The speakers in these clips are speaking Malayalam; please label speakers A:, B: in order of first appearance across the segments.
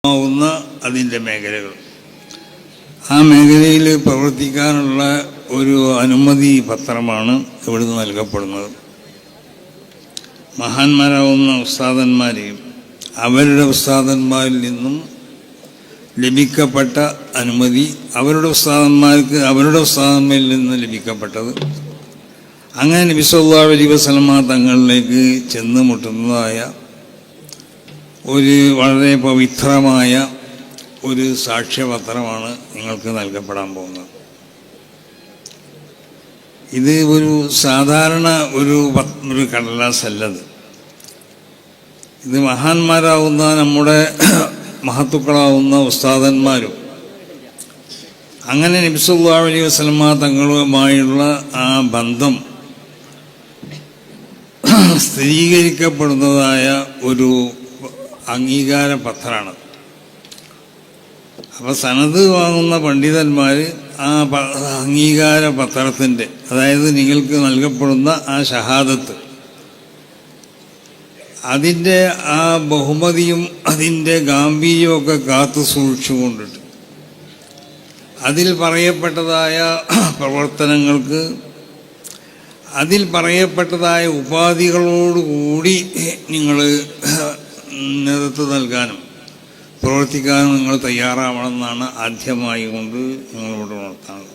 A: ആവുന്ന അതിൻ്റെ മേഖലകൾ, ആ മേഖലയിൽ പ്രവർത്തിക്കാനുള്ള ഒരു അനുമതി പത്രമാണ് ഇവിടുന്ന് നൽകപ്പെടുന്നത്. മഹാന്മാരാവുന്ന ഉസ്താദന്മാരെയും അവരുടെ ഉസ്താദന്മാരിൽ നിന്നും ലഭിക്കപ്പെട്ട അനുമതി, അവരുടെ ഉസ്താദന്മാർക്ക് അവരുടെ ഉസ്താദന്മാരിൽ നിന്ന് ലഭിക്കപ്പെട്ടത്, അങ്ങനെ നബി സല്ലല്ലാഹു അലൈഹി വസല്ലമ തങ്ങളിലേക്ക് ചെന്ന് മുട്ടുന്നതായ ഒരു വളരെ പവിത്രമായ ഒരു സാക്ഷ്യപത്രമാണ് നിങ്ങൾക്ക് നൽകപ്പെടാൻ പോകുന്നത്. ഇത് ഒരു സാധാരണ ഒരു കടലാസല്ലത്. ഇത് മഹാന്മാരാവുന്ന നമ്മുടെ മഹത്തുക്കളാവുന്ന ഉസ്താദന്മാരും അങ്ങനെ നബി സല്ലല്ലാഹു അലൈഹി വസല്ലമ തങ്ങളുമായുള്ള ആ ബന്ധം സ്ഥിരീകരിക്കപ്പെടുന്നതായ ഒരു അംഗീകാര പത്രമാണ്. അപ്പോൾ സനത് വാങ്ങുന്ന പണ്ഡിതന്മാർ ആ അംഗീകാര പത്രത്തിൻ്റെ, അതായത് നിങ്ങൾക്ക് നൽകപ്പെടുന്ന ആ ഷഹാദത്ത്, അതിൻ്റെ ആ ബഹുമതിയും അതിൻ്റെ ഗാംഭീര്യമൊക്കെ കാത്തു സൂക്ഷിച്ചുകൊണ്ടിട്ട് അതിൽ പറയപ്പെട്ടതായ പ്രവർത്തനങ്ങൾക്ക്, അതിൽ പറയപ്പെട്ടതായ ഉപാധികളോടുകൂടി നിങ്ങൾ നേതൃത്വം നൽകാനും പ്രവർത്തിക്കാനും നിങ്ങൾ തയ്യാറാവണമെന്നാണ് ആദ്യമായി കൊണ്ട് നിങ്ങളോട് ഉണർത്താനുള്ളത്.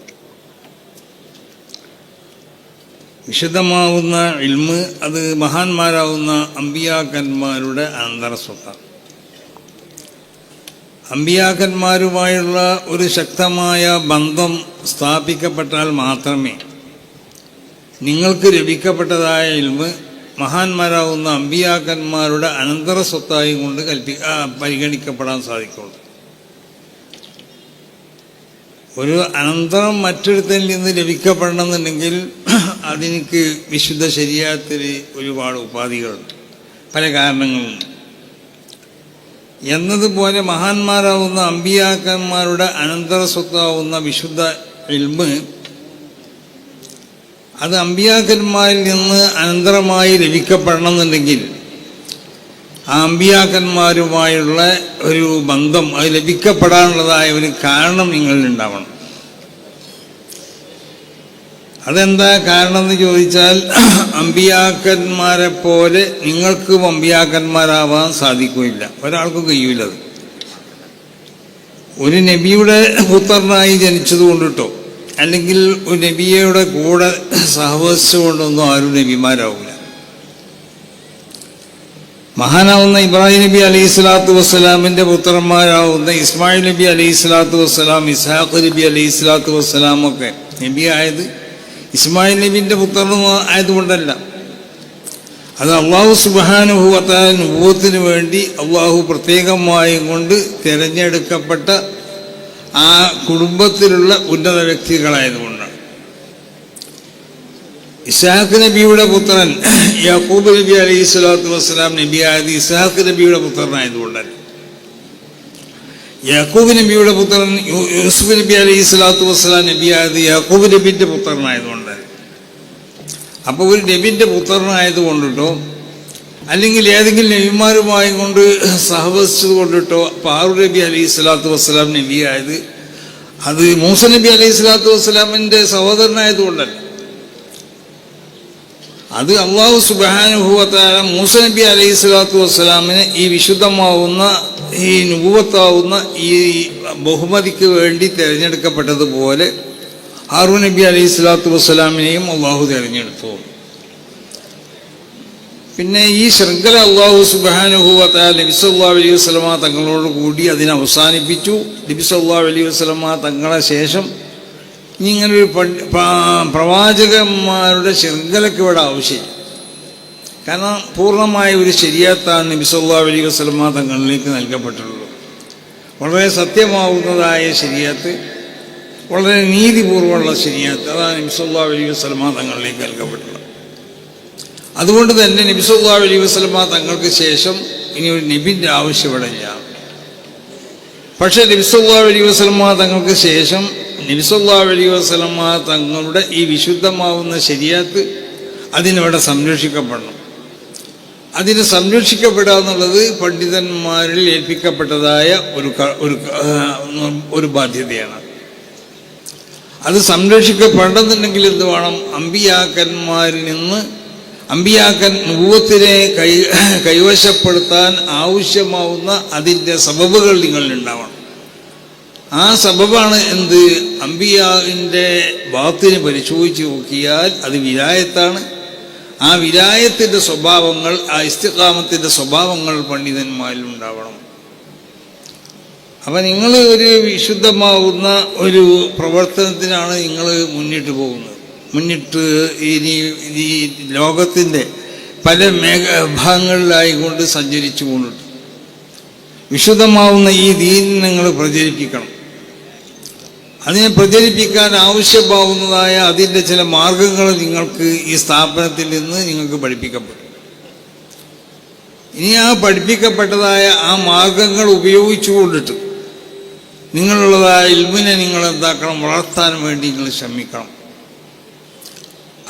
A: വിശുദ്ധമാവുന്ന ഇൽമ് അത് മഹാന്മാരാവുന്ന അമ്പിയാക്കന്മാരുടെ അനന്തരസ്വത്താണ്. അമ്പിയാക്കന്മാരുമായുള്ള ഒരു ശക്തമായ ബന്ധം സ്ഥാപിക്കപ്പെട്ടാൽ മാത്രമേ നിങ്ങൾക്ക് ലഭിക്കപ്പെട്ടതായ ഇൽമ് മഹാന്മാരാവുന്ന അമ്പിയാക്കന്മാരുടെ അനന്തര സ്വത്തായി കൊണ്ട് പരിഗണിക്കപ്പെടാൻ സാധിക്കുള്ളൂ. ഒരു അനന്തരം മറ്റൊരുത്തിൽ നിന്ന് ലഭിക്കപ്പെടണമെന്നുണ്ടെങ്കിൽ അതിനക്ക് വിശുദ്ധ ശരീഅത്തിൽ ഒരുപാട് ഉപാധികളുണ്ട്, പല കാരണങ്ങളുണ്ട്. എന്നതുപോലെ മഹാന്മാരാവുന്ന അമ്പിയാക്കന്മാരുടെ അനന്തര സ്വത്താവുന്ന വിശുദ്ധ ഇൽമ് അത് അമ്പിയാക്കന്മാരിൽ നിന്ന് അനന്തരമായി ലഭിക്കപ്പെടണമെന്നുണ്ടെങ്കിൽ ആ അമ്പിയാക്കന്മാരുമായുള്ള ഒരു ബന്ധം അത് ലഭിക്കപ്പെടാനുള്ളതായ ഒരു കാരണം നിങ്ങളിൽ ഉണ്ടാവണം. അതെന്താ കാരണം എന്ന് ചോദിച്ചാൽ, അമ്പിയാക്കന്മാരെ പോലെ നിങ്ങൾക്കും അമ്പിയാക്കന്മാരാവാൻ സാധിക്കുകയില്ല, ഒരാൾക്കും കഴിയില്ലത്. ഒരു നബിയുടെ പുത്രനായി ജനിച്ചതുകൊണ്ടിട്ടോ അല്ലെങ്കിൽ ഒരു നബിയുടെ കൂടെ സഹവസിച്ചുകൊണ്ടൊന്നും ആരും നബിമാരാവില്ല. മഹാനാവുന്ന ഇബ്രാഹിം നബി അലൈഹി സ്വലാത്തു വസ്സലാമിൻ്റെ പുത്രന്മാരാവുന്ന ഇസ്മായിൽ നബി അലൈഹി സ്വലാത്തു വസ്സലാം, ഇസ്ഹാഖ് നബി അലൈഹി സ്വലാത്തു വസ്സലാമൊക്കെ നബി ആയത് ഇസ്മായിൽ നബിൻ്റെ പുത്രനും ആയതുകൊണ്ടല്ല. അത് അള്ളാഹു സുബ്ഹാനഹു വ തആല നുബുവത്തിന് വേണ്ടി അള്ളാഹു പ്രത്യേകമായും കൊണ്ട് തിരഞ്ഞെടുക്കപ്പെട്ട ആ കുടുംബത്തിലുള്ള ഉന്നത വ്യക്തികളായതുകൊണ്ടാണ്. ഇസ്ഹാഖ് നബിയുടെ പുത്രൻ യാക്കൂബ് നബി അലൈഹി സ്വലാത്തു വസ്സലാം നബിയായത് ഇസ്ഹാഖ് നബിയുടെ പുത്രനായതുകൊണ്ടല്ല. യാക്കൂബ് നബിയുടെ പുത്രൻ യൂസുഫ് നബി അലൈഹി സ്വലാത്തു വസ്സലാം നബിയായത് യാക്കൂബ് നബിൻ്റെ പുത്രനായതുകൊണ്ടല്ല. അപ്പോൾ ഒരു നബിൻ്റെ പുത്രനായതുകൊണ്ടിട്ടോ അല്ലെങ്കിൽ ഏതെങ്കിലും നബിമാരുമായി കൊണ്ട് സഹവസിച്ചത് കൊണ്ടിട്ടോ പാറു നബി അലൈഹി സ്വലാത്തു വസ്സലാം നബിയായത് അത് മൂസ നബി അലൈഹി സ്വലാത്തു വസ്സലാമിൻ്റെ സഹോദരനായതുകൊണ്ടല്ല. അത് അള്ളാഹു സുബ്ഹാനഹു വ തആല മൂസ നബി അലൈഹി സ്വലാത്തു വസ്സലാമിന് ഈ വിശുദ്ധമാവുന്ന ഈ നുബുവത്താവുന്ന ഈ ബഹുമതിക്ക് വേണ്ടി തിരഞ്ഞെടുക്കപ്പെട്ടതുപോലെ ഹാറൂൻ നബി അലൈഹി സ്വലാത്തു വസ്സലാമിനെയും അള്ളാഹു തിരഞ്ഞെടുത്തു. പിന്നെ ഈ ശൃംഖല അള്ളാഹു സുബ്ഹാനഹു വ തആല നബി സല്ലല്ലാഹു അലൈഹി വസല്ലമ തങ്ങളോട് കൂടി അതിനെ അവസാനിപ്പിച്ചു. നബി സല്ലല്ലാഹു അലൈഹി വസല്ലമ തങ്ങളെ ശേഷം ഇങ്ങനൊരു പ്രവാചകന്മാരുടെ ശൃംഖലയ്ക്ക് ഇവിടെ ആവശ്യമില്ല. കാരണം പൂർണ്ണമായ ഒരു ശരീഅത്താണ് നബി സല്ലല്ലാഹു അലൈഹി വസല്ലമ തങ്ങളിലേക്ക് നൽകപ്പെട്ടിട്ടുള്ളത്. വളരെ സത്യമാവുന്നതായ ശരീഅത്ത്, വളരെ നീതിപൂർവ്വമുള്ള ശരീഅത്ത്, അതാണ് നബി സല്ലല്ലാഹു അലൈഹി വസല്ലമ തങ്ങളിലേക്ക് നൽകപ്പെട്ടുള്ളത്. അതുകൊണ്ട് തന്നെ നബി സല്ലല്ലാഹു അലൈഹി വസല്ലമ തങ്ങൾക്ക് ശേഷം ഇനി ഒരു നബിൻ്റെ ആവശ്യമില്ല. പക്ഷേ നബി സല്ലല്ലാഹു അലൈഹി വസല്ലമ തങ്ങൾക്ക് ശേഷം നബി സല്ലല്ലാഹു അലൈഹി വസല്ലമ തങ്ങളുടെ ഈ വിശുദ്ധമാവുന്ന ശരീഅത്ത് അതിനിവിടെ സംരക്ഷിക്കപ്പെടണം. അതിനെ സംരക്ഷിക്കപ്പെടുക എന്നുള്ളത് പണ്ഡിതന്മാരിൽ ഏൽപ്പിക്കപ്പെട്ടതായ ഒരു ബാധ്യതയാണ്. അത് സംരക്ഷിക്കപ്പെടണമെന്നുണ്ടെങ്കിൽ എന്ത് വേണം? അമ്പിയാക്കന്മാരിൽ നിന്ന് നുബുവത്തിനെ കൈവശപ്പെടുത്താൻ ആവശ്യമാവുന്ന അതിൻ്റെ സബബുകൾ നിങ്ങളിലുണ്ടാവണം. ആ സബബാണ് എന്ത്? അമ്പിയാവിൻ്റെ ബാത്തിനെ പരിശോധിച്ച് നോക്കിയാൽ അത് വിലായത്താണ്. ആ വിലായത്തിൻ്റെ സ്വഭാവങ്ങൾ, ആ ഇസ്തിഖാമത്തിൻ്റെ സ്വഭാവങ്ങൾ പണ്ഡിതന്മാരിൽ ഉണ്ടാവണം. അപ്പം നിങ്ങൾ ഒരു വിശുദ്ധമാവുന്ന ഒരു പ്രവർത്തനത്തിനാണ് നിങ്ങൾ മുന്നിട്ട് പോകുന്നത്. ഇനി ഈ ലോകത്തിൻ്റെ പല ഭാഗങ്ങളിലായിക്കൊണ്ട് സഞ്ചരിച്ചു കൊണ്ടിട്ട് വിശുദ്ധമാവുന്ന ഈ ദീൻ നിങ്ങൾ പ്രചരിപ്പിക്കണം. അതിനെ പ്രചരിപ്പിക്കാൻ ആവശ്യമാവുന്നതായ അതിൻ്റെ ചില മാർഗങ്ങൾ നിങ്ങൾക്ക് ഈ സ്ഥാപനത്തിൽ നിന്ന് നിങ്ങൾക്ക് പഠിപ്പിക്കപ്പെടും. ഇനി ആ പഠിപ്പിക്കപ്പെട്ടതായ ആ മാർഗങ്ങൾ ഉപയോഗിച്ചുകൊണ്ടിട്ട് നിങ്ങളുള്ളതായ ഇൽമിനെ നിങ്ങൾ എന്താക്കണം? വളർത്താൻ വേണ്ടി നിങ്ങൾ ശ്രമിക്കണം.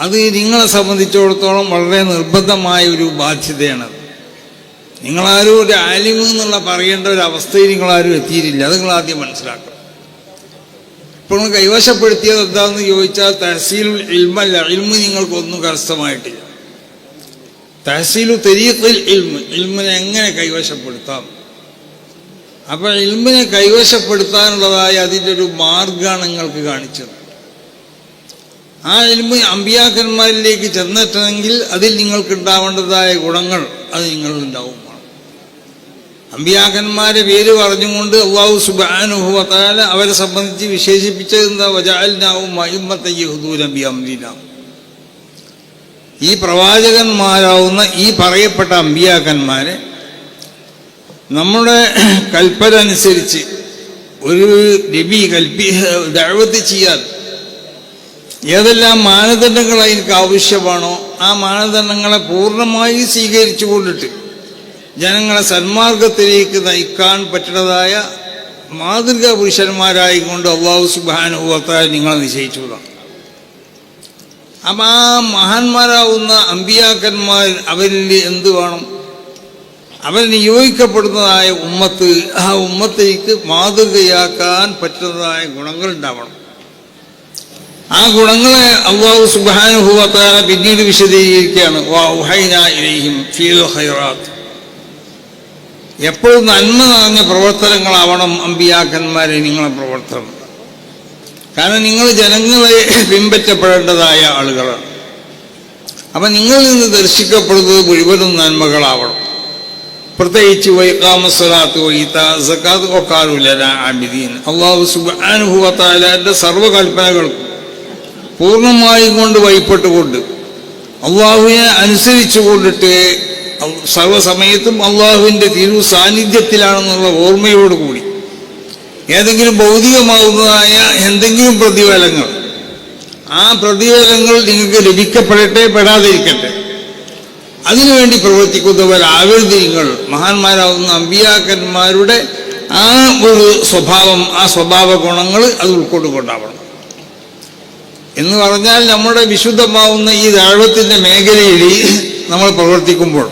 A: അത് നിങ്ങളെ സംബന്ധിച്ചിടത്തോളം വളരെ നിർബന്ധമായ ഒരു ബാധ്യതയാണത്. നിങ്ങളാരും ഒരു ആലിമ് എന്നുള്ള പറയേണ്ട ഒരു അവസ്ഥയിൽ നിങ്ങളാരും എത്തിയിട്ടില്ല. അത് നിങ്ങൾ ആദ്യം മനസ്സിലാക്കണം. ഇപ്പോൾ നിങ്ങൾ കൈവശപ്പെടുത്തിയത് എന്താണെന്ന് ചോദിച്ചാൽ തഹസീലുൽ ഇൽമല്ല. ഇൽമ് നിങ്ങൾക്കൊന്നും കരസ്ഥമായിട്ടില്ല. തഹസീലു തരീഖിൽ ഇൽമിനെ എങ്ങനെ കൈവശപ്പെടുത്താം? അപ്പോൾ ഇൽമിനെ കൈവശപ്പെടുത്താനുള്ളതായ അതിൻ്റെ ഒരു മാർഗമാണ് നിങ്ങൾക്ക് കാണിച്ചത്. ആ ഇൽമ് അമ്പിയാക്കന്മാരിലേക്ക് ചെന്നെത്തണമെങ്കിൽ അതിൽ നിങ്ങൾക്കുണ്ടാവേണ്ടതായ ഗുണങ്ങൾ അത് നിങ്ങളുണ്ടാവും. അമ്പിയാക്കന്മാരെ പേര് പറഞ്ഞുകൊണ്ട് അല്ലാഹു സുബ്ഹാനഹു വ തആല അവരെ സംബന്ധിച്ച് വിശേഷിപ്പിച്ചത് എന്താ? വജഅൽനാഹും അഇമ്മത്തൻ യഹ്ദൂന ബിഅംരിനാ. ഈ പ്രവാചകന്മാരാവുന്ന ഈ പറയപ്പെട്ട അമ്പിയാക്കന്മാരെ നമ്മുടെ കൽപ്പന അനുസരിച്ച് ഒരു നബി ദഅവത്ത് ചെയ്യാൻ ഏതെല്ലാം മാനദണ്ഡങ്ങൾ അതിനക്ക് ആവശ്യമാണോ ആ മാനദണ്ഡങ്ങളെ പൂർണ്ണമായി സ്വീകരിച്ചു കൊണ്ടിട്ട് ജനങ്ങളെ സന്മാർഗത്തിലേക്ക് നയിക്കാൻ പറ്റുന്നതായ മാതൃകാ പുരുഷന്മാരായിക്കൊണ്ട് അല്ലാഹു സുബ്ഹാനഹു വ തആല നിങ്ങളെ നിശ്ചയിച്ചതാണ്. അപ്പം ആ മഹാന്മാരാവുന്ന അമ്പിയാക്കന്മാർ അവരിൽ എന്ത് വേണം? അവർ നിയോഗിക്കപ്പെടുന്നതായ ഉമ്മത്ത്, ആ ഉമ്മത്തേക്ക് മാതൃകയാക്കാൻ പറ്റുന്നതായ ഗുണങ്ങൾ ഉണ്ടാവണം. ആ ഗുണങ്ങളെ അല്ലാഹു സുബ്ഹാനഹു വ തആല പിന്നീട് വിശദീകരിക്കുകയാണ്. വൗഹൈനാ ഇലൈഹിം ഫീൽ ഖൈറാത്ത്. എപ്പോഴും നന്മ നിറഞ്ഞ പ്രവർത്തനങ്ങളാവണം അമ്പിയാക്കന്മാരെ നിങ്ങളെ പ്രവർത്തനം. കാരണം നിങ്ങൾ ജനങ്ങളെ പിൻപറ്റപ്പെടേണ്ടതായ ആളുകളാണ്. അപ്പം നിങ്ങളിൽ നിന്ന് ദർശിക്കപ്പെടുന്നത് മുഴുവനും നന്മകളാവണം. പ്രത്യേകിച്ച് വൈഖാമസ്സലാത്ത് വഈതാ സകാത്ത് വഖാലൂ ലനാ ആബിദീൻ. അല്ലാഹു സുബ്ഹാനഹു വ തആലയുടെ സർവ്വകൽപ്പനകൾക്കും പൂർണ്ണമായും കൊണ്ട് വഴിപ്പെട്ടുകൊണ്ട് അള്ളാഹുവിനെ അനുസരിച്ചു കൊണ്ടിട്ട് സർവ്വസമയത്തും അള്ളാഹുവിൻ്റെ തിരു സാന്നിധ്യത്തിലാണെന്നുള്ള ഓർമ്മയോടുകൂടി ഏതെങ്കിലും ഭൗതികമാവുന്നതായ എന്തെങ്കിലും പ്രതിഫലങ്ങൾ, ആ പ്രതിഫലങ്ങൾ നിങ്ങൾക്ക് ലഭിക്കപ്പെടട്ടെ പെടാതിരിക്കട്ടെ, അതിനുവേണ്ടി പ്രവർത്തിക്കുന്നവരാവരുത് നിങ്ങൾ. മഹാന്മാരാവുന്ന അമ്പിയാക്കന്മാരുടെ ആ ഒരു സ്വഭാവം, ആ സ്വഭാവ ഗുണങ്ങൾ അത് ഉൾക്കൊണ്ടുകൊണ്ടാവണം. എന്ന് പറഞ്ഞാൽ നമ്മുടെ വിശുദ്ധമാവുന്ന ഈ ദഅവത്തിൻ്റെ മേഖലയിൽ നമ്മൾ പ്രവർത്തിക്കുമ്പോൾ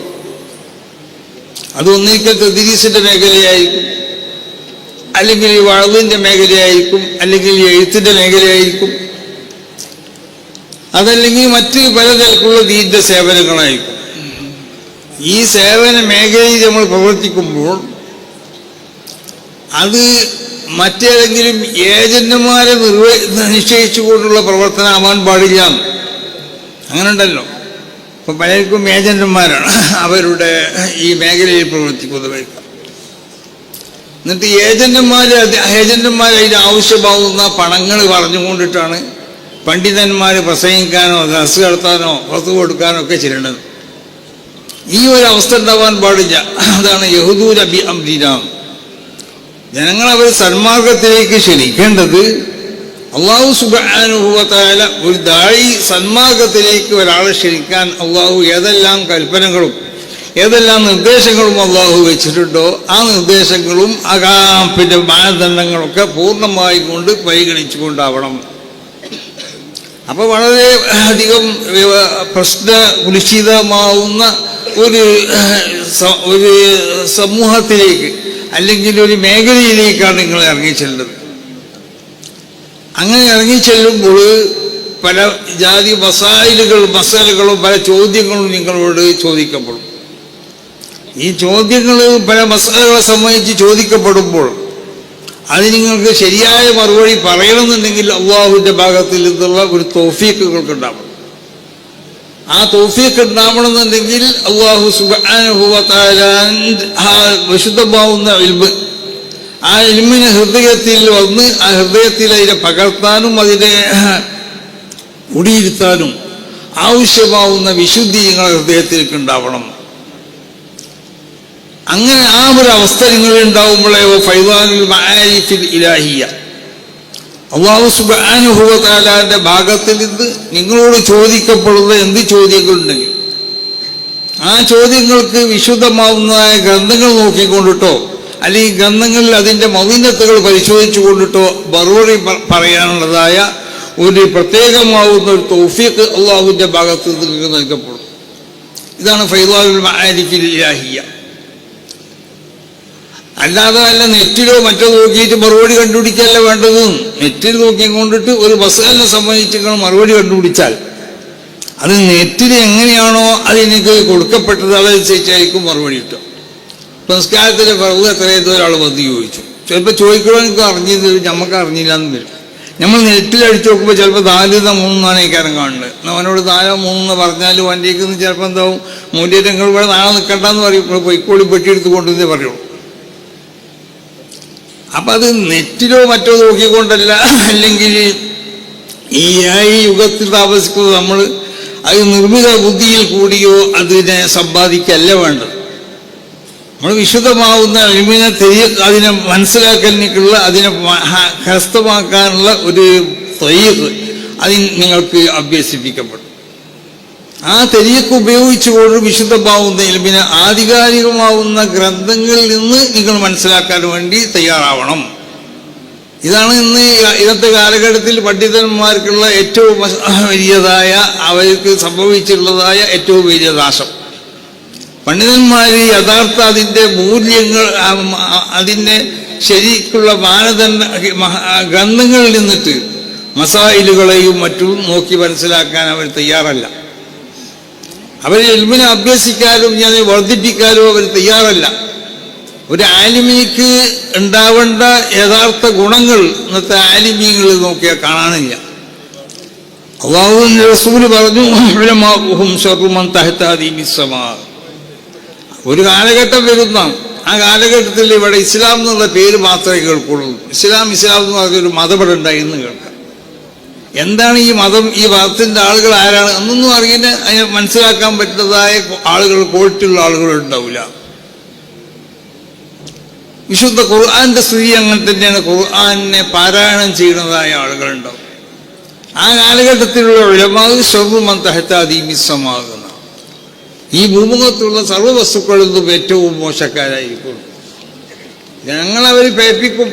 A: അത് ഒന്നിക്കൽ തദ്രീസിൻ്റെ മേഖലയായിരിക്കും, അല്ലെങ്കിൽ ഈ വഅളിൻ്റെ മേഖലയായിരിക്കും, അല്ലെങ്കിൽ ഈ എഴുത്തിൻ്റെ മേഖലയായിരിക്കും, അതല്ലെങ്കിൽ മറ്റ് പലതരത്തിലുള്ള ദീന്റെ സേവനങ്ങളായിരിക്കും. ഈ സേവന മേഖലയിൽ നമ്മൾ പ്രവർത്തിക്കുമ്പോൾ അത് മറ്റേതെങ്കിലും ഏജന്റുമാരെ നിശ്ചയിച്ചുകൊണ്ടുള്ള പ്രവർത്തനമാവാൻ പാടില്ല. അങ്ങനെ ഉണ്ടല്ലോ. ഇപ്പം പലർക്കും ഏജന്റുമാരാണ് അവരുടെ ഈ മേഖലയിൽ പ്രവർത്തിക്കുന്നവർക്ക്. എന്നിട്ട് ഏജന്റുമാർ അതിന് ആവശ്യമാവുന്ന പണങ്ങൾ പറഞ്ഞുകൊണ്ടിട്ടാണ് പണ്ഡിതന്മാർ പ്രസംഗിക്കാനോ ദർസ് നടത്താനോ പുറത്തു കൊടുക്കാനോ ഒക്കെ ചെയ്യേണ്ടത്. ഈ ഒരു അവസ്ഥ ഉണ്ടാവാൻ പാടില്ല. അതാണ് യഹ്ദൂന ബി അംരിനാ. ജനങ്ങൾ അവർ സന്മാർഗത്തിലേക്ക് ക്ഷണിക്കേണ്ടത്. അല്ലാഹു സുബ്ഹാനഹു വ തആല ഒരു ദായി സന്മാർഗത്തിലേക്ക് ഒരാളെ ക്ഷണിക്കാൻ അല്ലാഹു ഏതെല്ലാം കൽപ്പനകളും ഏതെല്ലാം നിർദ്ദേശങ്ങളും അല്ലാഹു വെച്ചിട്ടുണ്ടോ ആ നിർദ്ദേശങ്ങളും പിന്നെ മാനദണ്ഡങ്ങളൊക്കെ പൂർണ്ണമായി കൊണ്ട് പരിഗണിച്ചുകൊണ്ടാവണം. അപ്പോൾ വളരെ അധികം പ്രശ്നകുലുഷിതമാവുന്ന ഒരു സമൂഹത്തിലേക്ക് അല്ലെങ്കിൽ ഒരു മേഖലയിലേക്കാണ് നിങ്ങൾ ഇറങ്ങിച്ചെല്ലുന്നത്. അങ്ങനെ ഇറങ്ങിച്ചെല്ലുമ്പോൾ പല ജാതി മസാലകളും പല ചോദ്യങ്ങളും നിങ്ങളോട് ചോദിക്കപ്പെടും. ഈ ചോദ്യങ്ങൾ പല മസാലകളെ സംബന്ധിച്ച് ചോദിക്കപ്പെടുമ്പോൾ അത് നിങ്ങൾക്ക് ശരിയായ മറുപടി പറയണമെന്നുണ്ടെങ്കിൽ അള്ളാഹുവിൻ്റെ ഭാഗത്തിൽ നിന്നുള്ള ഒരു തൗഫീഖുകൾക്ക് ഉണ്ടാവണം. ആ തൗഫീഖ് ഉണ്ടാവണമെന്നുണ്ടെങ്കിൽ അള്ളാഹു സുബ്ഹാനഹു വ തആല വിശുദ്ധമാവുന്ന ഇൽമ്, ആ ഇൽമിനെ ഹൃദയത്തിൽ വന്ന് ആ ഹൃദയത്തിൽ അതിനെ പകർത്താനും അതിനെ കുടിയിരുത്താനും ആവശ്യമാവുന്ന വിശുദ്ധി നിങ്ങളുടെ ഹൃദയത്തിലേക്ക് ഉണ്ടാവണം. അങ്ങനെ ആ ഒരു അവസ്ഥ നിങ്ങളിൽ ഉണ്ടാവുമ്പോഴേ ഫൈദാനുൽ മആരിഫിൽ ഇലാഹിയ്യ, അല്ലാഹു സുബ്ഹാനഹു വ തആലയുടെ ഭാഗത്തിൽ നിന്ന് നിങ്ങളോട് ചോദിക്കപ്പെടുന്ന എന്ത് ചോദ്യങ്ങളുണ്ടെങ്കിൽ ആ ചോദ്യങ്ങൾക്ക് വിശുദ്ധമാവുന്നതായ ഗ്രന്ഥങ്ങൾ നോക്കിക്കൊണ്ടിട്ടോ അല്ലെങ്കിൽ ഗ്രന്ഥങ്ങളിൽ അതിൻ്റെ മദീനത്തുകൾ പരിശോധിച്ചു കൊണ്ടിട്ടോ മറുപടി പറയാനുള്ളതായ ഒരു പ്രത്യേകമാവുന്ന ഒരു തൗഫീഖ് അള്ളാഹുവിൻ്റെ ഭാഗത്ത് നിങ്ങൾക്ക് നൽകപ്പെടും. ഇതാണ് ഫൈദാനുൽ മആരിഫിൽ ഇലാഹിയ്യ. അല്ലാതെ അല്ല നെറ്റിലോ മറ്റോ നോക്കിയിട്ട് മറുപടി കണ്ടുപിടിക്കല്ല വേണ്ടത്. നെറ്റിൽ നോക്കിക്കൊണ്ടിട്ട് ഒരു മസാലിനെ സംബന്ധിച്ച് മറുപടി കണ്ടുപിടിച്ചാൽ അത് നെറ്റിൽ എങ്ങനെയാണോ അത് എനിക്ക് കൊടുക്കപ്പെട്ടത് അതനുസരിച്ചായിരിക്കും മറുപടി കിട്ടുക. സംസ്കാരത്തിലെ ഫർദ് എത്രയെന്ന് ഒരാൾ വന്ന് ചോദിച്ചു. ചിലപ്പോൾ ചോദിക്കണോ എനിക്ക് അറിഞ്ഞത് നമുക്ക് അറിഞ്ഞില്ല എന്ന് വരും. നമ്മൾ നെറ്റിൽ അടിച്ചു നോക്കുമ്പോൾ ചിലപ്പോൾ 4 3 ഏക്കാരം കാണുന്നത്. അവനോട് 4 3 പറഞ്ഞാലും വണ്ടിയേക്ക് ചിലപ്പോൾ എന്താവും മൂല്യങ്ങൾ ഇവിടെ നാളെ നിൽക്കണ്ടെന്ന് പറയും. പൊയ്ക്കോളി പെട്ടിയെടുത്ത് കൊണ്ടുവന്നേ പറയുള്ളൂ. അപ്പം അത് നെറ്റിലോ മറ്റോ നോക്കിക്കൊണ്ടല്ല, അല്ലെങ്കിൽ ഈ യുഗത്തിൽ താമസിക്കുന്നത് നമ്മൾ അത് നിർമ്മിത ബുദ്ധിയിൽ കൂടിയോ അതിനെ സമ്പാദിക്കല്ല വേണ്ടത്. നമ്മൾ വിശുദ്ധമാവുന്ന ഇൽമിനെ അതിനെ മനസ്സിലാക്കലിനുള്ള അതിനെ ഹസ്തമാക്കാനുള്ള ഒരു തയ്യക്ക് അതിന് നിങ്ങൾക്ക് അഭ്യസിപ്പിക്കപ്പെടും. ആ തെരീക്ക് ഉപയോഗിച്ചുകൊണ്ട് വിശുദ്ധമാവുന്ന ഇൽമിനെ ആധികാരികമാവുന്ന ഗ്രന്ഥങ്ങളിൽ നിന്ന് നിങ്ങൾ മനസ്സിലാക്കാൻ വേണ്ടി തയ്യാറാവണം. ഇതാണ് ഇന്നത്തെ കാലഘട്ടത്തിൽ പണ്ഡിതന്മാർക്കുള്ള ഏറ്റവും വലിയതായ അവർക്ക് സംഭവിച്ചിട്ടുള്ളതായ ഏറ്റവും വലിയ നാശം. പണ്ഡിതന്മാർ യഥാർത്ഥ അതിൻ്റെ മൂല്യങ്ങൾ അതിൻ്റെ ശരിക്കുള്ള മാനദണ്ഡ ഗ്രന്ഥങ്ങളിൽ നിന്നിട്ട് മസായിലുകളെയും മറ്റും നോക്കി മനസ്സിലാക്കാൻ അവർ തയ്യാറല്ല. അവർ ഇൽമിനെ അഭ്യസിക്കാനും അതിനെ വർദ്ധിപ്പിക്കാനും അവർ തയ്യാറല്ല. ഒരു ആലിമിക്ക് ഉണ്ടാവേണ്ട യഥാർത്ഥ ഗുണങ്ങൾ ഇന്നത്തെ ആലിമീങ്ങളിൽ നോക്കിയാൽ കാണാനില്ല. അല്ലാഹുവിന്റെ റസൂൽ പറഞ്ഞു, ഉലമാഉഹും ശർറു മൻ തഹത അദീമിസ് സമാ. ഒരു കാലഘട്ടം വരുന്ന ആ കാലഘട്ടത്തിൽ ഇവിടെ ഇസ്ലാം എന്നുള്ള പേര് മാത്രമേ കേൾക്കുള്ളൂ. ഇസ്ലാം എന്ന് പറഞ്ഞൊരു മതം ഇവിടെ ഉണ്ടായി എന്ന് കേൾക്കാം. എന്താണ് ഈ മതം, ഈ മതത്തിൻ്റെ ആളുകൾ ആരാണ് എന്നൊന്നും അറിയാൻ അതിനെ മനസ്സിലാക്കാൻ പറ്റുന്നതായ ആളുകൾ, ക്വാളിറ്റിയുള്ള ആളുകൾ ഉണ്ടാവില്ല. വിശുദ്ധ ഖുർആന്റെ സ്ഥിതി അങ്ങനെ തന്നെയാണ്. ഖുർആനെ പാരായണം ചെയ്യുന്നതായ ആളുകളുണ്ടാവും. ആ കാലഘട്ടത്തിലുള്ള ഉലമാവ് ശർറു മൻ തഹത അദീമിസ് സമാകുന്ന ഈ ഭൂമുഖത്തുള്ള സർവ്വ വസ്തുക്കളിൽ നിന്നും ഏറ്റവും മോശക്കാരായിരിക്കും. ഞങ്ങളവർ പേപ്പിക്കും,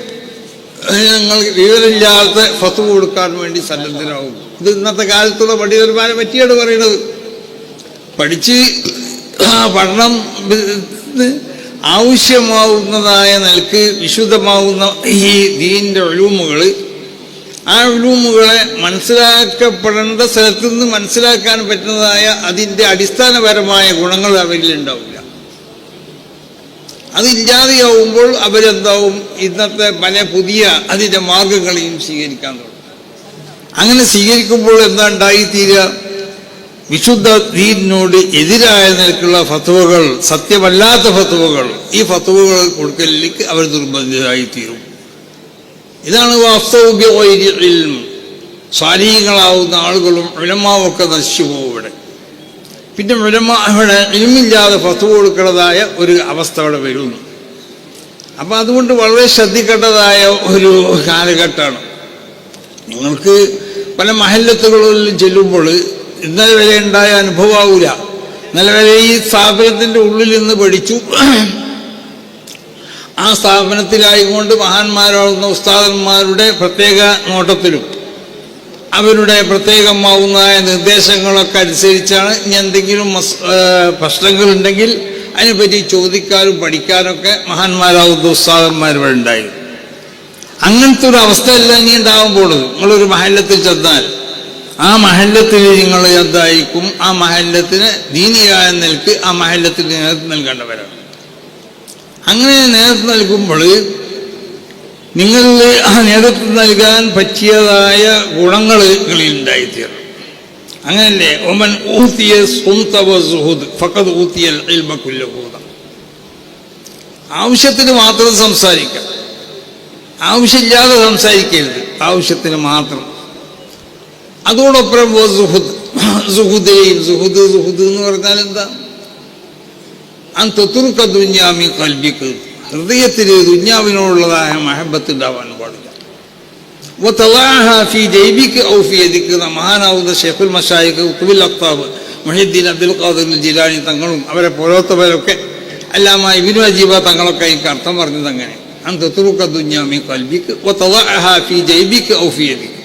A: ഞങ്ങൾ വിവരമില്ലാത്ത ഫത്വ കൊടുക്കാൻ വേണ്ടി സന്നദ്ധരാകും. ഇത് ഇന്നത്തെ കാലത്തുള്ള പണ്ഡിതന്മാരെ പറ്റിയാണ് പറയുന്നത്. പഠിച്ച് പഠനം ആവശ്യമാവുന്നതായ നിലക്ക് വിശുദ്ധമാവുന്ന ഈ ദീനിൻ്റെ ഉലൂമുകൾ, ആ ഉലൂമുകളെ മനസ്സിലാക്കപ്പെടേണ്ട സ്ഥലത്തു നിന്ന് മനസ്സിലാക്കാൻ പറ്റുന്നതായ അതിൻ്റെ അടിസ്ഥാനപരമായ ഗുണങ്ങൾ അവരിലുണ്ടാവില്ല. അതില്ലാതെയാവുമ്പോൾ അവരെന്താവും, ഇന്നത്തെ പല പുതിയ അതിൻ്റെ മാർഗങ്ങളെയും സ്വീകരിക്കാൻ തുടങ്ങും. അങ്ങനെ സ്വീകരിക്കുമ്പോൾ എന്താ ഉണ്ടായിത്തീരുക? വിശുദ്ധ ദീനിനോട് എതിരായ നിലക്കുള്ള ഫത്വകൾ, സത്യമല്ലാത്ത ഫത്വകൾ, ഈ ഫത്വകൾ കൊടുക്കലിലേക്ക് അവർ നിർബന്ധിതരായിത്തീരും. ഇതാണ് സ്വാലീഹങ്ങളാവുന്ന ആളുകളും ഉലമാവൊക്കെ നശിച്ചു പോകും ഇവിടെ. പിന്നെ ഉലമാ ഇവിടെ ഇൽമില്ലാതെ ഫത്വ കൊടുക്കുന്നതായ ഒരു അവസ്ഥ അവിടെ വരുന്നു. അപ്പം അതുകൊണ്ട് വളരെ ശ്രദ്ധിക്കേണ്ടതായ ഒരു കാലഘട്ടമാണ്. നിങ്ങൾക്ക് പല മഹല്ലത്തുകളിലും ചെല്ലുമ്പോൾ ഇന്നലെ വരെ ഉണ്ടായ അനുഭവമാവില്ല. ഇന്നലെ വരെ ഈ സ്ഥാപനത്തിൻ്റെ ഉള്ളിൽ നിന്ന് പഠിച്ചു, ആ സ്ഥാപനത്തിലായിക്കൊണ്ട് മഹാന്മാരാകുന്ന ഉസ്താദന്മാരുടെ പ്രത്യേക നോട്ടത്തിലും അവരുടെ പ്രത്യേകമാവുന്ന നിർദ്ദേശങ്ങളൊക്കെ അനുസരിച്ചാണ് ഇനി എന്തെങ്കിലും പ്രശ്നങ്ങളുണ്ടെങ്കിൽ അതിനെപ്പറ്റി ചോദിക്കാനും പഠിക്കാനൊക്കെ മഹാന്മാരാവുന്ന ഉസ്താദന്മാർ ഉണ്ടായിരുന്നു. അങ്ങനത്തെ ഒരു അവസ്ഥയല്ല ഇനി ഉണ്ടാവാൻ പോണത്. നിങ്ങളൊരു മഹല്ലത്തിൽ ചെന്നാൽ ആ മഹല്ലത്തിൽ നിങ്ങൾ എന്തായിരിക്കും, ആ മഹല്ലത്തിന് ദീനിയായ നിലക്ക് ആ മഹല്ലത്തിന് നേതൃത്വം നൽകേണ്ടവരാണ്. അങ്ങനെ നേതൃത്വം നൽകുമ്പോൾ നിങ്ങളിൽ ആ നേതൃത്വം നൽകാൻ പറ്റിയതായ ഗുണങ്ങൾ നിങ്ങളിൽ ഉണ്ടായിത്തീരണം. അങ്ങനല്ലേ ഒമൻ ഊത്തിയ സുംതവ സുഹുദ് ഫഖദ് ഊത്തിയൽ ഇൽമ കുല്ലഹു. ആവശ്യത്തിന് മാത്രം സംസാരിക്കാം, ആവശ്യമില്ലാതെ സംസാരിക്കരുത്, ആവശ്യത്തിന് മാത്രം. അതോടൊപ്പം സുഹുദേയും സുഹുദ് എന്ന് പറഞ്ഞാൽ എന്താ? അന്തുറുക്ക ദുന്യാമി കൽബിക്ക്, ഹൃദയത്തിൽ ദുന്യാവിനോടുള്ളതായ മഹബത്ത് ഉണ്ടാവാൻ പാടില്ല. മഹാനാവുന്ന ഷെയ്ഖുൽ മശായിഖ് ഖുതുബുൽ അഖ്താബ് മുഹീദ്ദീൻ അബ്ദുൽ ഖാദിർ ജിലാനി തങ്ങളും അവരെ പോലത്തവരൊക്കെ അല്ലാമ ഇബ്നു അജീബ തങ്ങളൊക്കെ എനിക്ക് അർത്ഥം പറഞ്ഞത് അങ്ങനെ. അന്തുറുക്ക ദുന്യാമി കൽബിക്ക് ഫീ ജൈബിക്ക് ഔ ഫീ യദിക്ക്.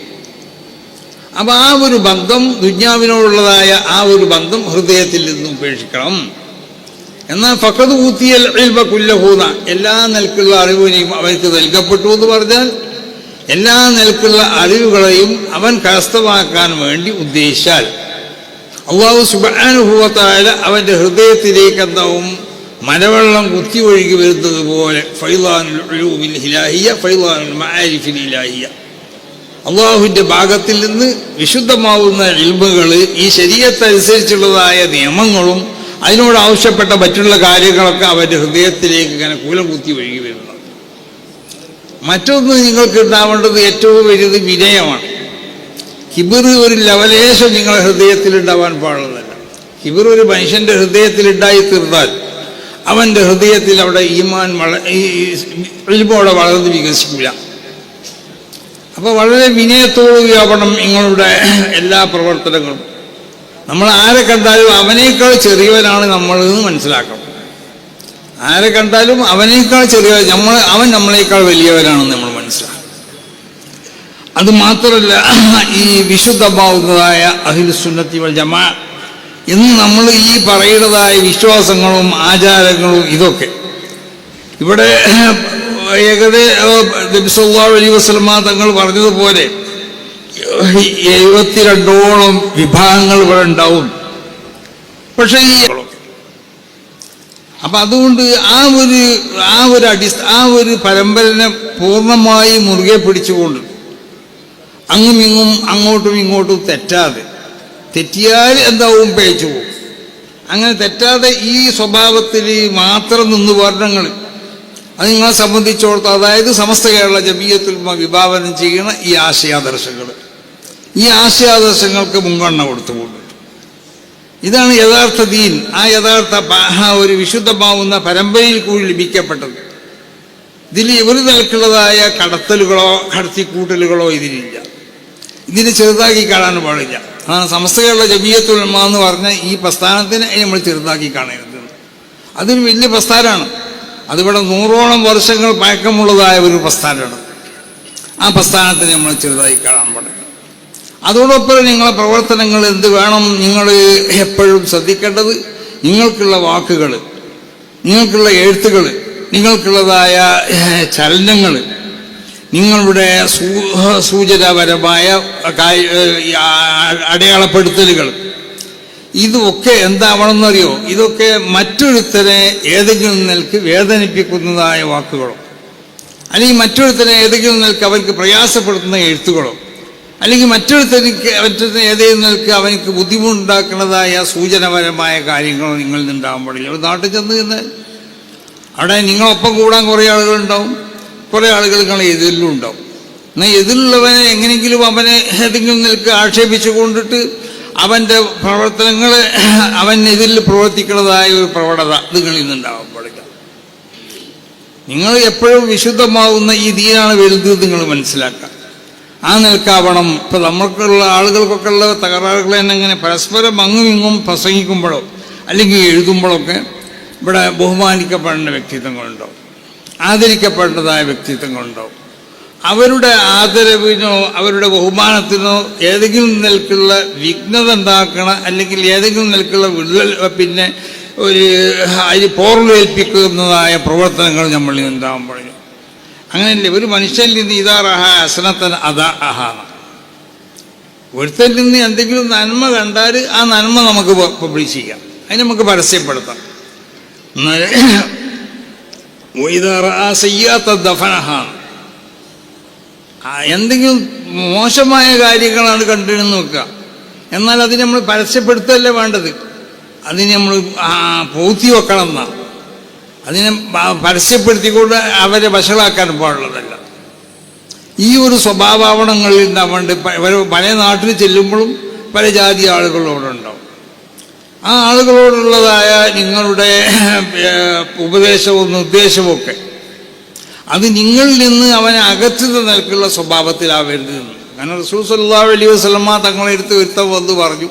A: അപ്പൊ ആ ഒരു ബന്ധം, ദുന്യാവിനോടുള്ളതായ ആ ഒരു ബന്ധം ഹൃദയത്തിൽ നിന്നും ഉപേക്ഷിക്കണം. എന്നാൽ ഫഖദ് ഊത്തിയൽ ഇൽമ കുല്ലഹൂന, എല്ലാ നിലക്കുള്ള അറിവിനെയും അവർക്ക് നൽകപ്പെട്ടു എന്ന് പറഞ്ഞാൽ എല്ലാ നിലക്കുള്ള അറിവുകളെയും അവൻ കരസ്ഥമാക്കാൻ വേണ്ടി ഉദ്ദേശിച്ചാൽ അല്ലാഹു സുബ്ഹാനഹു വ തആല അവന്റെ ഹൃദയത്തിലേക്ക് എന്താവും, മലവെള്ളം കുത്തി ഒഴുകി വരുന്നത് പോലെ ഫൈളാനുൽ ഉലൂമിൽ ഇലാഹിയ്യ ഫൈളാനുൽ മആരിഫിൽ ഇലാഹിയ്യ, അള്ളാഹുവിൻ്റെ ഭാഗത്തിൽ നിന്ന് വിശുദ്ധമാവുന്ന ഇൽമുകൾ, ഈ ശരീഅത്ത് അനുസരിച്ചുള്ളതായ നിയമങ്ങളും അതിനോട് ആവശ്യപ്പെട്ട മറ്റുള്ള കാര്യങ്ങളൊക്കെ അവൻ്റെ ഹൃദയത്തിലേക്ക് ഇങ്ങനെ കൂലം കുത്തി ഒഴുകി വരുന്നത്. മറ്റൊന്ന് നിങ്ങൾക്ക് ഉണ്ടാവേണ്ടത് ഏറ്റവും വലുത് വിനയമാണ്. കിബിർ ഒരു ലവലേശം നിങ്ങളുടെ ഹൃദയത്തിൽ ഉണ്ടാവാൻ പാടുള്ളതല്ല. കിബിർ ഒരു മനുഷ്യൻ്റെ ഹൃദയത്തിൽ ഉണ്ടായി തീർന്നാൽ അവൻ്റെ ഹൃദയത്തിൽ അവിടെ ഈമാൻ ഇൽമോടെ വളർന്ന് വികസിക്കില്ല. അപ്പോൾ വളരെ വിനയത്തോടുകൂടി ആവണം നിങ്ങളുടെ എല്ലാ പ്രവർത്തനങ്ങളും. നമ്മൾ ആരെ കണ്ടാലും അവനേക്കാൾ ചെറിയവനാണ് നമ്മളെന്ന് മനസ്സിലാക്കണം. ആരെ കണ്ടാലും അവനേക്കാൾ ചെറിയവൻ, അവൻ നമ്മളെക്കാൾ വലിയവനാണെന്ന് നമ്മൾ മനസ്സിലാക്കണം. അത് മാത്രമല്ല, ഈ വിശുദ്ധമാവുന്നതായ അഹ്ലുസ് സുന്നത്തി വൽ ജമാഅ എന്ന് നമ്മൾ ഈ പറയുന്നതായ വിശ്വാസങ്ങളും ആചാരങ്ങളും ഇതൊക്കെ ഇവിടെ നബി സല്ലല്ലാഹു അലൈഹി വസല്ലമ തങ്ങൾ പറഞ്ഞതുപോലെ 72ഓളം വിഭാഗങ്ങൾ ഇവിടെ ഉണ്ടാവും. പക്ഷേ അപ്പൊ അതുകൊണ്ട് ആ ഒരു പരമ്പരനെ പൂർണ്ണമായി മുറുകെ പിടിച്ചുകൊണ്ട് അങ്ങും ഇങ്ങും അങ്ങോട്ടും ഇങ്ങോട്ടും തെറ്റിയാൽ എന്താവും, പേച്ചു പോകും. അങ്ങനെ തെറ്റാതെ ഈ സ്വഭാവത്തിൽ മാത്രം നിന്ന് വർണ്ണങ്ങൾ അത് നിങ്ങളെ സംബന്ധിച്ചിടത്തോളം, അതായത് സമസ്ത കേരള ജമിയത്തുൽ ഉലമ വിഭാവനം ചെയ്യുന്ന ഈ ആശയാദർശങ്ങൾക്ക് മുൻഗണന കൊടുത്തുകൊണ്ട് ഇതാണ് യഥാർത്ഥ ദീൻ. ആ യഥാർത്ഥ ഒരു വിശുദ്ധമാവുന്ന പരമ്പരയിൽ കൂടി ലഭിക്കപ്പെട്ടത്. ഇതിൽ ഒരു നിലക്കുള്ളതായ കടത്തലുകളോ കടത്തിക്കൂട്ടലുകളോ ഇതിലില്ല. ഇതിനെ ചെറുതാക്കി കാണാൻ പാടില്ല. അതാണ് സമസ്ത കേരള ജമിയത്തുൽ ഉലമ എന്ന് പറഞ്ഞ ഈ പ്രസ്ഥാനത്തിനെ നമ്മൾ ചെറുതാക്കി കാണരുത്. അതൊരു വലിയ പ്രസ്ഥാനമാണ്. അതിവിടെ 100ഓളം വർഷങ്ങൾ പഴക്കമുള്ളതായ ഒരു പ്രസ്ഥാനമാണ്. ആ പ്രസ്ഥാനത്തിന് നമ്മൾ ചെറുതായി കാണാൻ പാടില്ല. അതോടൊപ്പം നിങ്ങളെ പ്രവർത്തനങ്ങൾ എന്ത് വേണം, നിങ്ങൾ എപ്പോഴും ശ്രദ്ധിക്കേണ്ടത് നിങ്ങൾക്കുള്ള വാക്കുകൾ, നിങ്ങൾക്കുള്ള എഴുത്തുകൾ, നിങ്ങൾക്കുള്ളതായ ചലനങ്ങൾ, നിങ്ങളുടെ സൂചനാപരമായ അടയാളപ്പെടുത്തലുകൾ, ഇതൊക്കെ എന്താവണമെന്നറിയോ? ഇതൊക്കെ മറ്റൊരുത്തരെ ഏതെങ്കിലും നിലക്ക് വേദനിപ്പിക്കുന്നതായ വാക്കുകളോ, അല്ലെങ്കിൽ മറ്റൊരുത്തരെ ഏതെങ്കിലും നിലക്ക് അവർക്ക് പ്രയാസപ്പെടുത്തുന്ന എഴുത്തുകളോ, അല്ലെങ്കിൽ മറ്റൊരുത്തരെ ഏതെങ്കിലും നിലക്ക് അവനക്ക് ബുദ്ധിമുട്ടുണ്ടാക്കുന്നതായ സൂചനപരമായ കാര്യങ്ങളോ നിങ്ങളിൽ നിന്നുണ്ടാകാൻ പാടില്ല. ഒരു നാട്ടിൽ ചെന്ന് കഴിഞ്ഞാൽ അവിടെ നിങ്ങളൊപ്പം കൂടാൻ കുറേ ആളുകളുണ്ടാവും, കുറേ ആളുകൾ നിങ്ങളെ എതിരിലും ഉണ്ടാവും. എന്നാൽ എതിരുള്ളവനെ എങ്ങനെയെങ്കിലും അവനെ ഏതെങ്കിലും നിലക്ക് ആക്ഷേപിച്ചു കൊണ്ടിട്ട് അവൻ്റെ പ്രവർത്തനങ്ങൾ അവനെതിരിൽ പ്രവർത്തിക്കുന്നതായ ഒരു പ്രവണത നിങ്ങളിൽ നിന്നുണ്ടാവാൻ പാടില്ല. നിങ്ങൾ എപ്പോഴും വിശുദ്ധമാവുന്ന ഈ ദീനാണ് വലുത് നിങ്ങൾ മനസ്സിലാക്കുക. ആ നിൽക്കാവണം. ഇപ്പം നമ്മൾക്കുള്ള ആളുകൾക്കൊക്കെ ഉള്ള തകരാറുകൾ തന്നെ ഇങ്ങനെ പരസ്പരം അങ്ങും ഇങ്ങും പ്രസംഗിക്കുമ്പോഴോ അല്ലെങ്കിൽ എഴുതുമ്പോഴൊക്കെ ഇവിടെ ബഹുമാനിക്കപ്പെടേണ്ട വ്യക്തിത്വങ്ങളുണ്ടാവും, ആദരിക്കപ്പെടേണ്ടതായ വ്യക്തിത്വങ്ങളുണ്ടാവും. അവരുടെ ആദരവിനോ അവരുടെ ബഹുമാനത്തിനോ ഏതെങ്കിലും നിലക്കുള്ള വിഘ്നത ഉണ്ടാക്കണ അല്ലെങ്കിൽ ഏതെങ്കിലും നിലക്കുള്ള വിള്ളൽ പിന്നെ ഒരു അതിൽ പോർവേൽപ്പിക്കുന്നതായ പ്രവർത്തനങ്ങൾ നമ്മളിൽ ഉണ്ടാകാൻ പറഞ്ഞു. അങ്ങനെയല്ലേ ഒരു മനുഷ്യനിൽ നിന്ന് ഇതാറഹ അസനത്തൻ അതാ അഹാണ്. ഒരുത്തരിൽ നിന്ന് എന്തെങ്കിലും നന്മ കണ്ടാൽ ആ നന്മ നമുക്ക് പബ്ലിഷ് ചെയ്യാം, അതിന് നമുക്ക് പരസ്യപ്പെടുത്താം. ദഫനഹാണ് എന്തെങ്കിലും മോശമായ കാര്യങ്ങളാണ് കണ്ടിരുന്ന് വെക്കുക, എന്നാൽ അതിന് നമ്മൾ പരസ്യപ്പെടുത്തല്ലേ വേണ്ടത്, അതിന് നമ്മൾ പൂർത്തി വെക്കണം എന്നാണ്. അതിനെ പരസ്യപ്പെടുത്തിക്കൊണ്ട് അവരെ വഷളാക്കാൻ പാടുള്ളതല്ല. ഈ ഒരു സ്വഭാവങ്ങളിൽ ഉണ്ടാവേണ്ട പല നാട്ടിൽ ചെല്ലുമ്പോഴും പല ജാതി ആളുകളോടുണ്ടാവും. ആ ആളുകളോടുള്ളതായ നിങ്ങളുടെ ഉപദേശവും നിർദ്ദേശവും ഒക്കെ അത് നിങ്ങളിൽ നിന്ന് അവനെ അകറ്റുന്ന നിലക്കുള്ള സ്വഭാവത്തിലാവരുത്. കാരണം റസൂൽ സല്ലല്ലാഹു അലൈഹി വസല്ലമ തങ്ങളെ എടുത്ത് ഒരുത്തം വന്ന് പറഞ്ഞു,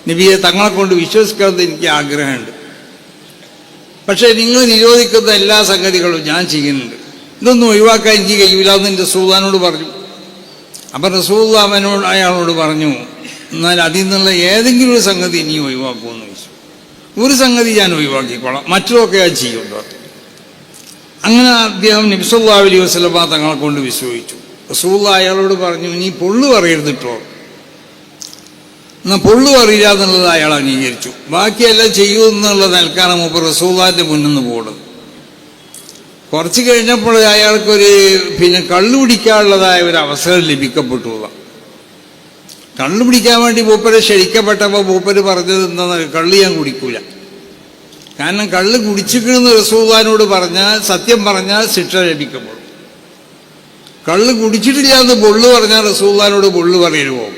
A: നബിയെ തങ്ങളെ കൊണ്ട് വിശ്വസിക്കാമെന്ന് എനിക്ക് ആഗ്രഹമുണ്ട്, പക്ഷേ നിങ്ങൾ നിരോധിക്കുന്ന എല്ലാ സംഗതികളും ഞാൻ ചെയ്യുന്നുണ്ട്, ഇതൊന്നും ഒഴിവാക്കാൻ എനിക്ക് കഴിയില്ല എന്ന് റസൂലുള്ളാഹിനോട് പറഞ്ഞു. അപ്പം റസൂലുള്ളാഹി അയാളോട് പറഞ്ഞു, എന്നാൽ അതിൽ നിന്നുള്ള ഏതെങ്കിലും ഒരു സംഗതി നീ ഒഴിവാക്കുമെന്ന് ചോദിച്ചു. ഒരു സംഗതി ഞാൻ ഒഴിവാക്കിക്കോളാം, മറ്റൊക്കെ ഞാൻ ചെയ്യുമല്ലോ. അങ്ങനെ അദ്ദേഹം നബി സല്ലല്ലാഹു അലൈഹി വസല്ലമ തങ്ങളെ കൊണ്ട് വിശ്വസിച്ചു. റസൂലുള്ളാഹി അയാളോട് പറഞ്ഞു, നീ പൊള്ളു പറയരുത് കേട്ടോ. എന്നാൽ പൊള്ളു അറിയില്ല എന്നുള്ളത് അയാൾ അംഗീകരിച്ചു. ബാക്കിയെല്ലാം ചെയ്യുമെന്നുള്ള നിൽക്കാണ് മൂപ്പർ റസൂലുള്ളാഹിന്റെ മുന്നിൽ നിന്ന് പോകുന്നത്. കുറച്ച് കഴിഞ്ഞപ്പോൾ അയാൾക്കൊരു പിന്നെ കള്ളു പിടിക്കാനുള്ളതായ ഒരു അവസരം ലഭിക്കപ്പെട്ടു. കള്ളു പിടിക്കാൻ വേണ്ടി മൂപ്പര് ക്ഷണിക്കപ്പെട്ടപ്പോൾ മൂപ്പര് പറഞ്ഞത് എന്താ, കള്ള് ഞാൻ കുടിക്കൂല. കാരണം കള്ള് കുടിച്ചിക്കണമെന്ന് റസൂലുള്ളാഹിനോട് പറഞ്ഞാൽ, സത്യം പറഞ്ഞാൽ ശിക്ഷ ലഭിക്കപ്പെടും. കള്ള് കുടിച്ചിട്ടില്ല എന്ന് പൊള്ളു പറഞ്ഞാൽ റസൂലുള്ളാഹിനോട് പൊള്ളു പറയരുമോ?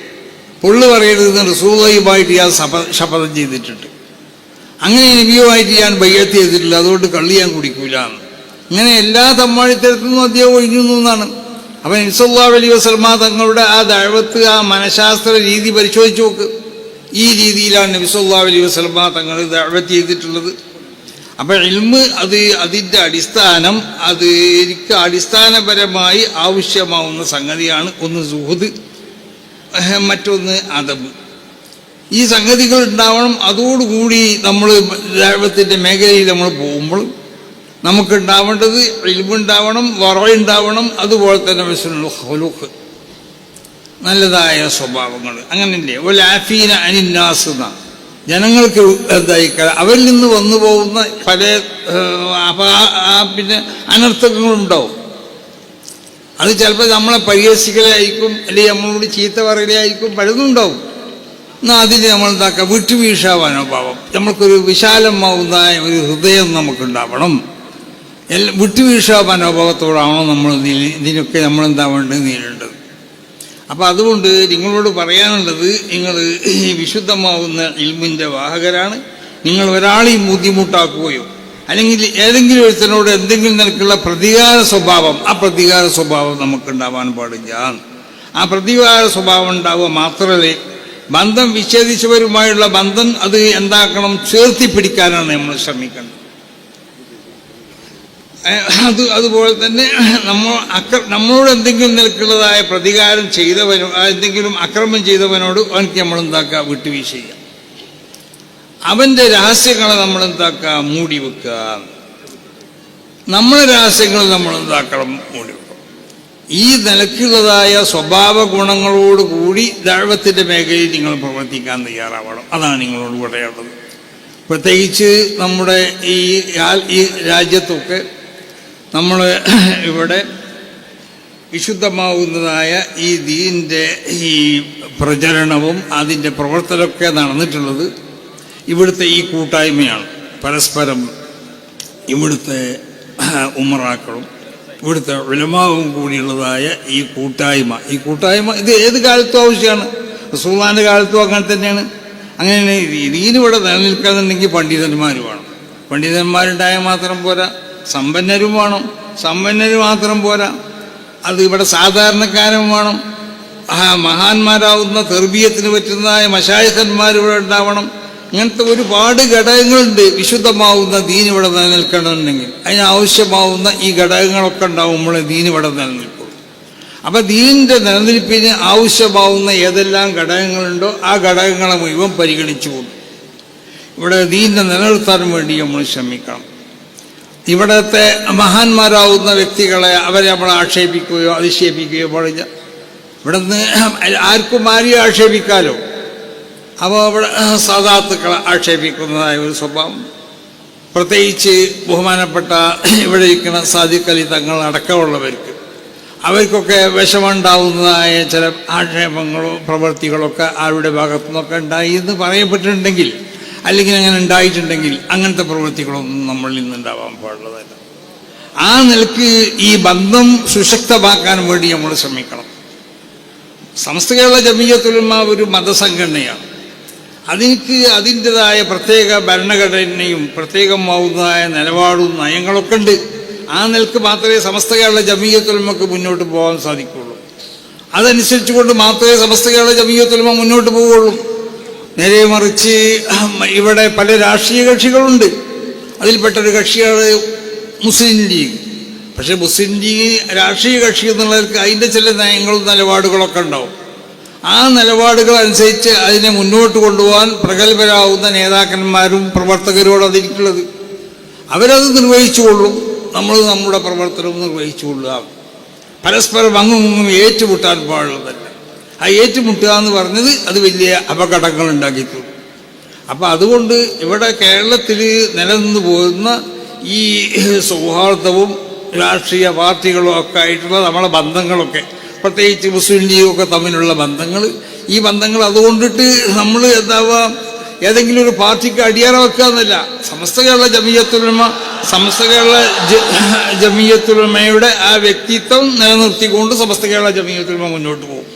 A: പൊള്ളു പറയരുതെന്ന് റസൂലുള്ളാഹിയുമായിട്ട് ഞാൻ ശപഥം ചെയ്തിട്ടുണ്ട്. അങ്ങനെ നബിയുമായിട്ട് ഞാൻ ബൈഅത്ത് ചെയ്തിട്ടില്ല, അതുകൊണ്ട് കള്ള് ഞാൻ കുടിക്കൂല എന്ന്. ഇങ്ങനെ എല്ലാ തമ്മാടിത്തരത്തിൽ നിന്നും അദ്ദേഹം ഒഴിഞ്ഞു എന്നാണ്. അപ്പം നബി സല്ലല്ലാഹു അലൈഹി വസല്ലമ തങ്ങളുടെ ആ ദഅവത്ത്, ആ മനഃശാസ്ത്ര രീതി പരിശോധിച്ച് നോക്ക്. ഈ രീതിയിലാണ് നബി സല്ലല്ലാഹു അലൈഹി വസല്ലമ തങ്ങൾ ദഅവത്ത് ചെയ്തിട്ടുള്ളത്. അപ്പം ഇൽമ് അതിൻ്റെ അടിസ്ഥാനം എനിക്ക് അടിസ്ഥാനപരമായി ആവശ്യമാവുന്ന സംഗതിയാണ്. ഒന്ന് സുഹൃദ്, മറ്റൊന്ന് അദബ്. ഈ സംഗതികൾ ഉണ്ടാവണം. അതോടുകൂടി നമ്മൾ ദഅവത്തിൻ്റെ മേഖലയിൽ നമ്മൾ പോകുമ്പോൾ നമുക്കുണ്ടാവേണ്ടത് ഇൽമുണ്ടാവണം, വറഉണ്ടാവണം, അതുപോലെ തന്നെ ഹുസ്നുൽ ഖുലുഖ്, നല്ലതായ സ്വഭാവങ്ങൾ. അങ്ങനെയല്ലേ വൽആഫീന അനിന്നാസ് എന്ന ജനങ്ങൾക്ക് എന്തായി അവരിൽ നിന്ന് വന്നു പോകുന്ന പല പിന്നെ അനർത്ഥങ്ങളുണ്ടാവും. അത് ചിലപ്പോൾ നമ്മളെ പരിഹസിക്കലായിരിക്കും, അല്ലെങ്കിൽ നമ്മളോട് ചീത്ത പറയലായിരിക്കും, പലതും ഉണ്ടാവും. എന്നാൽ അതിന് നമ്മൾ എന്താക്കുക, വിട്ടുവീഴ്ച മനോഭാവം, നമ്മൾക്കൊരു വിശാലമാവുന്ന ഒരു ഹൃദയം നമുക്കുണ്ടാവണം. വിട്ടുവീഴ്ച മനോഭാവത്തോടാണോ നമ്മൾ ഇതിനൊക്കെ നമ്മളെന്താവേണ്ടത്, നേരിടേണ്ടത്. അപ്പം അതുകൊണ്ട് നിങ്ങളോട് പറയാനുള്ളത്, നിങ്ങൾ ഈ വിശുദ്ധമാവുന്ന ഇൽമിൻ്റെ വാഹകരാണ്. നിങ്ങൾ ഒരാളെയും ബുദ്ധിമുട്ടാക്കുകയോ അല്ലെങ്കിൽ ഏതെങ്കിലും ഒരുത്തനോട് എന്തെങ്കിലും നിലക്കുള്ള പ്രതികാര സ്വഭാവം, ആ പ്രതികാര സ്വഭാവം നമുക്കുണ്ടാവാൻ പാടില്ല. ആ പ്രതികാര സ്വഭാവം ഉണ്ടാവുക മാത്രമേ ബന്ധം വിച്ഛേദിച്ചവരുമായുള്ള ബന്ധം അത് എന്താക്കണം, ചേർത്തിപ്പിടിക്കാനാണ് നമ്മൾ ശ്രമിക്കേണ്ടത്. അതുപോലെ തന്നെ നമ്മളോട് എന്തെങ്കിലും നിലക്കുള്ളതായ പ്രതികാരം ചെയ്തവനോ എന്തെങ്കിലും അക്രമം ചെയ്തവനോട് അവനക്ക് നമ്മളെന്താക്കുക, വിട്ടുവീഴ്ച ചെയ്യുക. അവൻ്റെ രഹസ്യങ്ങളെ നമ്മളെന്താക്കുക, മൂടി വെക്കുക. നമ്മളെ രഹസ്യങ്ങൾ നമ്മളെന്താക്കണം, മൂടി വെക്കുക. ഈ നിലക്കുള്ളതായ സ്വഭാവ ഗുണങ്ങളോടുകൂടി ദഅവത്തിൻ്റെ മേഖലയിൽ നിങ്ങൾ പ്രവർത്തിക്കാൻ തയ്യാറാവണം. അതാണ് നിങ്ങളോട് പറയാനുള്ളത്. പ്രത്യേകിച്ച് നമ്മുടെ ഈ രാജ്യത്തൊക്കെ നമ്മൾ ഇവിടെ വിശുദ്ധമാവുന്നതായ ഈ ദീനിൻ്റെ ഈ പ്രചരണവും അതിൻ്റെ പ്രവർത്തനമൊക്കെ നടന്നിട്ടുള്ളത് ഇവിടുത്തെ ഈ കൂട്ടായ്മയാണ്. പരസ്പരം ഇവിടുത്തെ ഉമറാക്കളും ഇവിടുത്തെ ഉലമാവും കൂടിയുള്ളതായ ഈ കൂട്ടായ്മ ഇത് ഏത് കാലത്തും ആവശ്യമാണ്. റസൂലുള്ളാഹിൻ്റെ കാലത്തും അങ്ങനെ തന്നെയാണ്. അങ്ങനെ ദീനിവിടെ നിലനിൽക്കാന്നുണ്ടെങ്കിൽ പണ്ഡിതന്മാർ വേണം. പണ്ഡിതന്മാരുണ്ടായാൽ മാത്രം പോരാ, സമ്പന്നരും വേണം. സമ്പന്നർ മാത്രം പോരാ, അത് ഇവിടെ സാധാരണക്കാരും വേണം. മഹാന്മാരാവുന്ന തെർബിയത്തിന് പറ്റുന്നതായ മശായിഖന്മാർ ഇവിടെ ഉണ്ടാവണം. ഇങ്ങനത്തെ ഒരുപാട് ഘടകങ്ങളുണ്ട്. വിശുദ്ധമാവുന്ന ദീൻ ഇവിടെ നിലനിൽക്കണമെന്നുണ്ടെങ്കിൽ അതിനാവശ്യമാവുന്ന ഈ ഘടകങ്ങളൊക്കെ ഉണ്ടാവുമ്പോൾ ദീൻ ഇവിടെ നിലനിൽക്കുള്ളൂ. അപ്പം ദീനിൻ്റെ നിലനിൽപ്പിന് ആവശ്യമാവുന്ന ഏതെല്ലാം ഘടകങ്ങളുണ്ടോ ആ ഘടകങ്ങളെ മുഴുവൻ പരിഗണിച്ചുകൊണ്ട് ഇവിടെ ദീനിനെ നിലനിർത്താൻ വേണ്ടി നമ്മൾ ശ്രമിക്കണം. ഇവിടത്തെ മഹാന്മാരാവുന്ന വ്യക്തികളെ അവരെ നമ്മൾ ആക്ഷേപിക്കുകയോ അധിക്ഷേപിക്കുകയോ പാടില്ല. ഇവിടുന്ന് ആർക്കും ആരെയും ആക്ഷേപിക്കാലോ. അപ്പോൾ അവിടെ സാദാത്തുക്കളെ ആക്ഷേപിക്കുന്നതായ ഒരു സ്വഭാവം, പ്രത്യേകിച്ച് ബഹുമാനപ്പെട്ട ഇവിടെ ഇരിക്കുന്ന സാദിഖ് അലി തങ്ങൾ അടക്കമുള്ളവർക്ക് അവർക്കൊക്കെ വിഷമുണ്ടാവുന്നതായ ചില ആക്ഷേപങ്ങളോ പ്രവൃത്തികളൊക്കെ ആരുടെ ഭാഗത്തു നിന്നൊക്കെ ഉണ്ടായി എന്ന് പറയപ്പെട്ടിട്ടുണ്ടെങ്കിൽ, അല്ലെങ്കിൽ അങ്ങനെ ഉണ്ടായിട്ടുണ്ടെങ്കിൽ അങ്ങനത്തെ പ്രവൃത്തികളൊന്നും നമ്മളിൽ നിന്നുണ്ടാവാൻ പാടുള്ളതല്ല. ആ നിലക്ക് ഈ ബന്ധം സുശക്തമാക്കാൻ വേണ്ടി നമ്മൾ ശ്രമിക്കണം. സമസ്ത കേരള ജമിയത്തുൽ ഉലമ ഒരു മതസംഘടനയാണ്. അതിൻ്റെതായ പ്രത്യേക ഭരണഘടനയും പ്രത്യേകമാവുന്നതായ നിലപാടും നയങ്ങളൊക്കെ ഉണ്ട്. ആ നിലക്ക് മാത്രമേ സമസ്ത കേരള ജമിയത്തുൽ ഉലമക്ക് മുന്നോട്ട് പോകാൻ സാധിക്കുകയുള്ളൂ. അതനുസരിച്ച് കൊണ്ട് മാത്രമേ സമസ്ത കേരള ജമിയത്തുൽ ഉലമ മുന്നോട്ട് പോവുകയുള്ളൂ. നേരെ മറിച്ച് ഇവിടെ പല രാഷ്ട്രീയ കക്ഷികളുണ്ട്. അതിൽപ്പെട്ടൊരു കക്ഷിയാണ് മുസ്ലിം ലീഗ്. പക്ഷെ മുസ്ലിം ലീഗ് രാഷ്ട്രീയ കക്ഷി എന്നുള്ളവർക്ക് അതിൻ്റെ ചില നയങ്ങളും നിലപാടുകളൊക്കെ ഉണ്ടാവും. ആ നിലപാടുകൾ അനുസരിച്ച് അതിനെ മുന്നോട്ട് കൊണ്ടുപോകാൻ പ്രഗത്ഭരാകുന്ന നേതാക്കന്മാരും പ്രവർത്തകരോട് അതിരിക്കുന്നത്. അവരത് നിർവഹിച്ചുകൊള്ളും, നമ്മൾ നമ്മുടെ പ്രവർത്തനവും നിർവഹിച്ചുകൊള്ളുക. പരസ്പരം അങ്ങും ഏറ്റുമുട്ടാൻ പാടുള്ളതല്ല. ആ ഏറ്റുമുട്ടുക എന്ന് പറഞ്ഞത് അത് വലിയ അപകടങ്ങൾ ഉണ്ടാക്കിയിട്ടുള്ളൂ. അപ്പം അതുകൊണ്ട് ഇവിടെ കേരളത്തിൽ നിലനിന്ന് പോകുന്ന ഈ സൗഹാർദ്ദവും രാഷ്ട്രീയ പാർട്ടികളും ഒക്കെ ആയിട്ടുള്ള നമ്മളെ ബന്ധങ്ങളൊക്കെ, പ്രത്യേകിച്ച് മുസ്ലിം ലീഗൊക്കെ തമ്മിലുള്ള ബന്ധങ്ങൾ, ഈ ബന്ധങ്ങൾ അതുകൊണ്ടിട്ട് നമ്മൾ എന്താവുക, ഏതെങ്കിലും ഒരു പാർട്ടിക്ക് അടിയാറ വെക്കുക എന്നല്ല. സമസ്ത കേരള ജമിയത്തുൽ ഉലമ, സമസ്ത കേരള ജമിയത്തുൽ ഉലമയുടെ ആ വ്യക്തിത്വം നിലനിർത്തിക്കൊണ്ട് സമസ്ത കേരള ജമിയത്തുൽ ഉലമ മുന്നോട്ട് പോകും.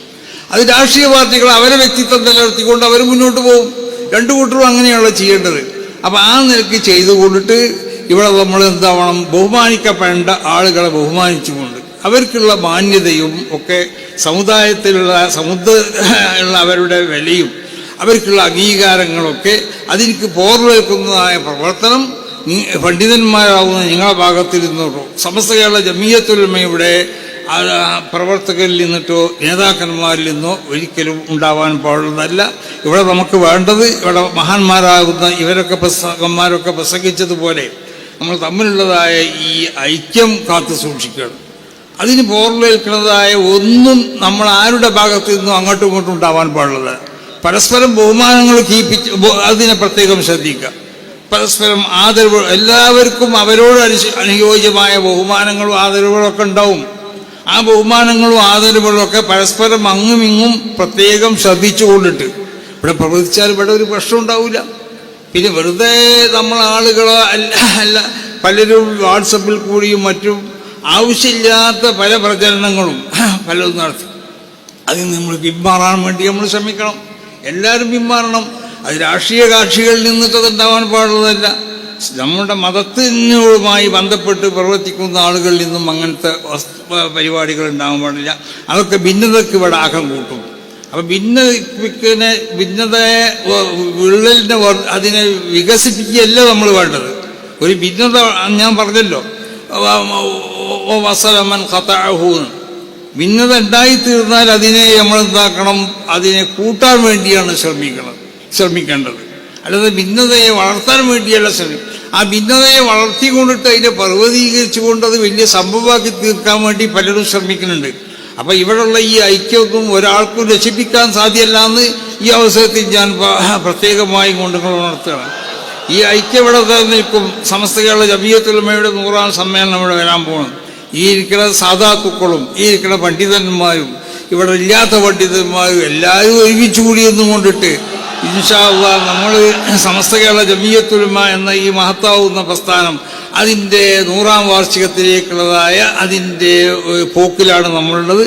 A: അത് രാഷ്ട്രീയ പാർട്ടികൾ അവരെ വ്യക്തിത്വം നിലനിർത്തിക്കൊണ്ട് അവർ മുന്നോട്ട് പോകും. രണ്ടു കൂട്ടരും അങ്ങനെയുള്ള ചെയ്യേണ്ടത്. അപ്പം ആ നിലയ്ക്ക് ചെയ്തുകൊണ്ടിട്ട് ഇവിടെ നമ്മൾ എന്താവണം, ബഹുമാനിക്കപ്പെടേണ്ട ആളുകളെ ബഹുമാനിച്ചുകൊണ്ട് അവർക്കുള്ള മാന്യതയും ഒക്കെ സമുദായത്തിലുള്ള അവരുടെ വിലയും അവർക്കുള്ള അംഗീകാരങ്ങളൊക്കെ അതിലേക്ക് പോർവേൽക്കുന്നതായ പ്രവർത്തനം പണ്ഡിതന്മാരാവുന്ന നിങ്ങളുടെ ഭാഗത്തിൽ നിന്നോട്ടോ സമസ്ത കേരള ജമിയത്തുൽ ഉലമയുടെ പ്രവർത്തകരിൽ നിന്നിട്ടോ നേതാക്കന്മാരിൽ നിന്നോ ഒരിക്കലും ഉണ്ടാവാൻ പാടുന്നതല്ല. ഇവിടെ നമുക്ക് വേണ്ടത്, ഇവിടെ മഹാന്മാരാകുന്ന ഇവരൊക്കെ പ്രസംഗിച്ചതുപോലെ നമ്മൾ തമ്മിലുള്ളതായ ഈ ഐക്യം കാത്തു സൂക്ഷിക്കണം. അതിന് പോർവേൽക്കുന്നതായ ഒന്നും നമ്മൾ ആരുടെ ഭാഗത്തു നിന്നും അങ്ങോട്ടും ഇങ്ങോട്ടും ഉണ്ടാവാൻ പാടുള്ളത്. പരസ്പരം ബഹുമാനങ്ങൾ അതിനെ പ്രത്യേകം ശ്രദ്ധിക്കുക. പരസ്പരം ആദരവ്, എല്ലാവർക്കും അവരോട് അനുയോജ്യമായ ബഹുമാനങ്ങളും ആദരവുകളൊക്കെ ഉണ്ടാവും. ആ ബഹുമാനങ്ങളും ആദരവുകളും ഒക്കെ പരസ്പരം അങ്ങും ഇങ്ങും പ്രത്യേകം ശ്രദ്ധിച്ചുകൊണ്ടിട്ട് ഇവിടെ പ്രവർത്തിച്ചാൽ ഇവിടെ ഒരു പ്രശ്നം ഉണ്ടാവില്ല. പിന്നെ വെറുതെ നമ്മൾ ആളുകളോ അല്ല പലരും വാട്സപ്പിൽ കൂടിയും മറ്റും ആവശ്യമില്ലാത്ത പല പ്രചരണങ്ങളും പലതും നടത്തി. അതിൽ നമ്മൾ പിന്മാറാൻ വേണ്ടി നമ്മൾ ശ്രമിക്കണം. എല്ലാവരും പിന്മാറണം. അത് രാഷ്ട്രീയ കക്ഷികളിൽ നിന്നിട്ട് ഉണ്ടാവാൻ പാടുള്ളതല്ല. നമ്മുടെ മതത്തിനുമായി ബന്ധപ്പെട്ട് പ്രവർത്തിക്കുന്ന ആളുകളിൽ നിന്നും അങ്ങനത്തെ പരിപാടികൾ ഉണ്ടാകാൻ പാടില്ല. അതൊക്കെ ഭിന്നതയ്ക്ക് ഇവിടെ ആക്കം കൂട്ടും. അപ്പം ഭിന്നതയെ വിള്ളലിനെ അതിനെ വികസിപ്പിക്കുകയല്ല നമ്മൾ വേണ്ടത്. ഒരു ഭിന്നത ഞാൻ പറഞ്ഞല്ലോ, വസലമൻ ഖതഅഹൂന്ന്, ഭിന്നത ഉണ്ടായിത്തീർന്നാൽ അതിനെ നമ്മൾ എന്താക്കണം, അതിനെ കൂട്ടാൻ വേണ്ടിയാണ് ശ്രമിക്കേണ്ടത്. അല്ലാതെ ഭിന്നതയെ വളർത്താൻ വേണ്ടിയല്ല ആ ഭിന്നതയെ വളർത്തിക്കൊണ്ടിട്ട് അതിനെ പർവ്വതീകരിച്ചുകൊണ്ട് അത് വലിയ സംഭവമാക്കി തീർക്കാൻ വേണ്ടി പലരും ശ്രമിക്കുന്നുണ്ട്. അപ്പം ഇവിടെയുള്ള ഈ ഐക്യമൊന്നും ഒരാൾക്കും രക്ഷിപ്പിക്കാൻ സാധ്യമല്ല എന്ന് ഈ അവസരത്തിൽ ഞാൻ പ്രത്യേകമായി കൊണ്ട് ഉണർത്തുകയാണ്. ഈ ഐക്യം ഇവിടെ നിൽക്കും. സമസ്ത കേരള ജമിയത്തുൽ ഉലമയുടെ 100ാം സമ്മേളനം ഇവിടെ വരാൻ പോകണം. ഈ ഇരിക്കുന്ന സാധാത്തുക്കളും ഈ ഇരിക്കുന്ന പണ്ഡിതന്മാരും ഇവിടെ ഇല്ലാത്ത പണ്ഡിതന്മാരും എല്ലാവരും ഒരുമിച്ച് കൂടിയെന്നും കൊണ്ടിട്ട് ഇൻഷാ അല്ലാഹ് നമ്മൾ സമസ്ത കേരള ജമിയത്തുൽ ഉലമ എന്ന ഈ മഹത്താവുന്ന പ്രസ്ഥാനം അതിൻ്റെ 100ാം വാർഷികത്തിലേക്കുള്ളതായ അതിൻ്റെ പോക്കിലാണ് നമ്മളുള്ളത്.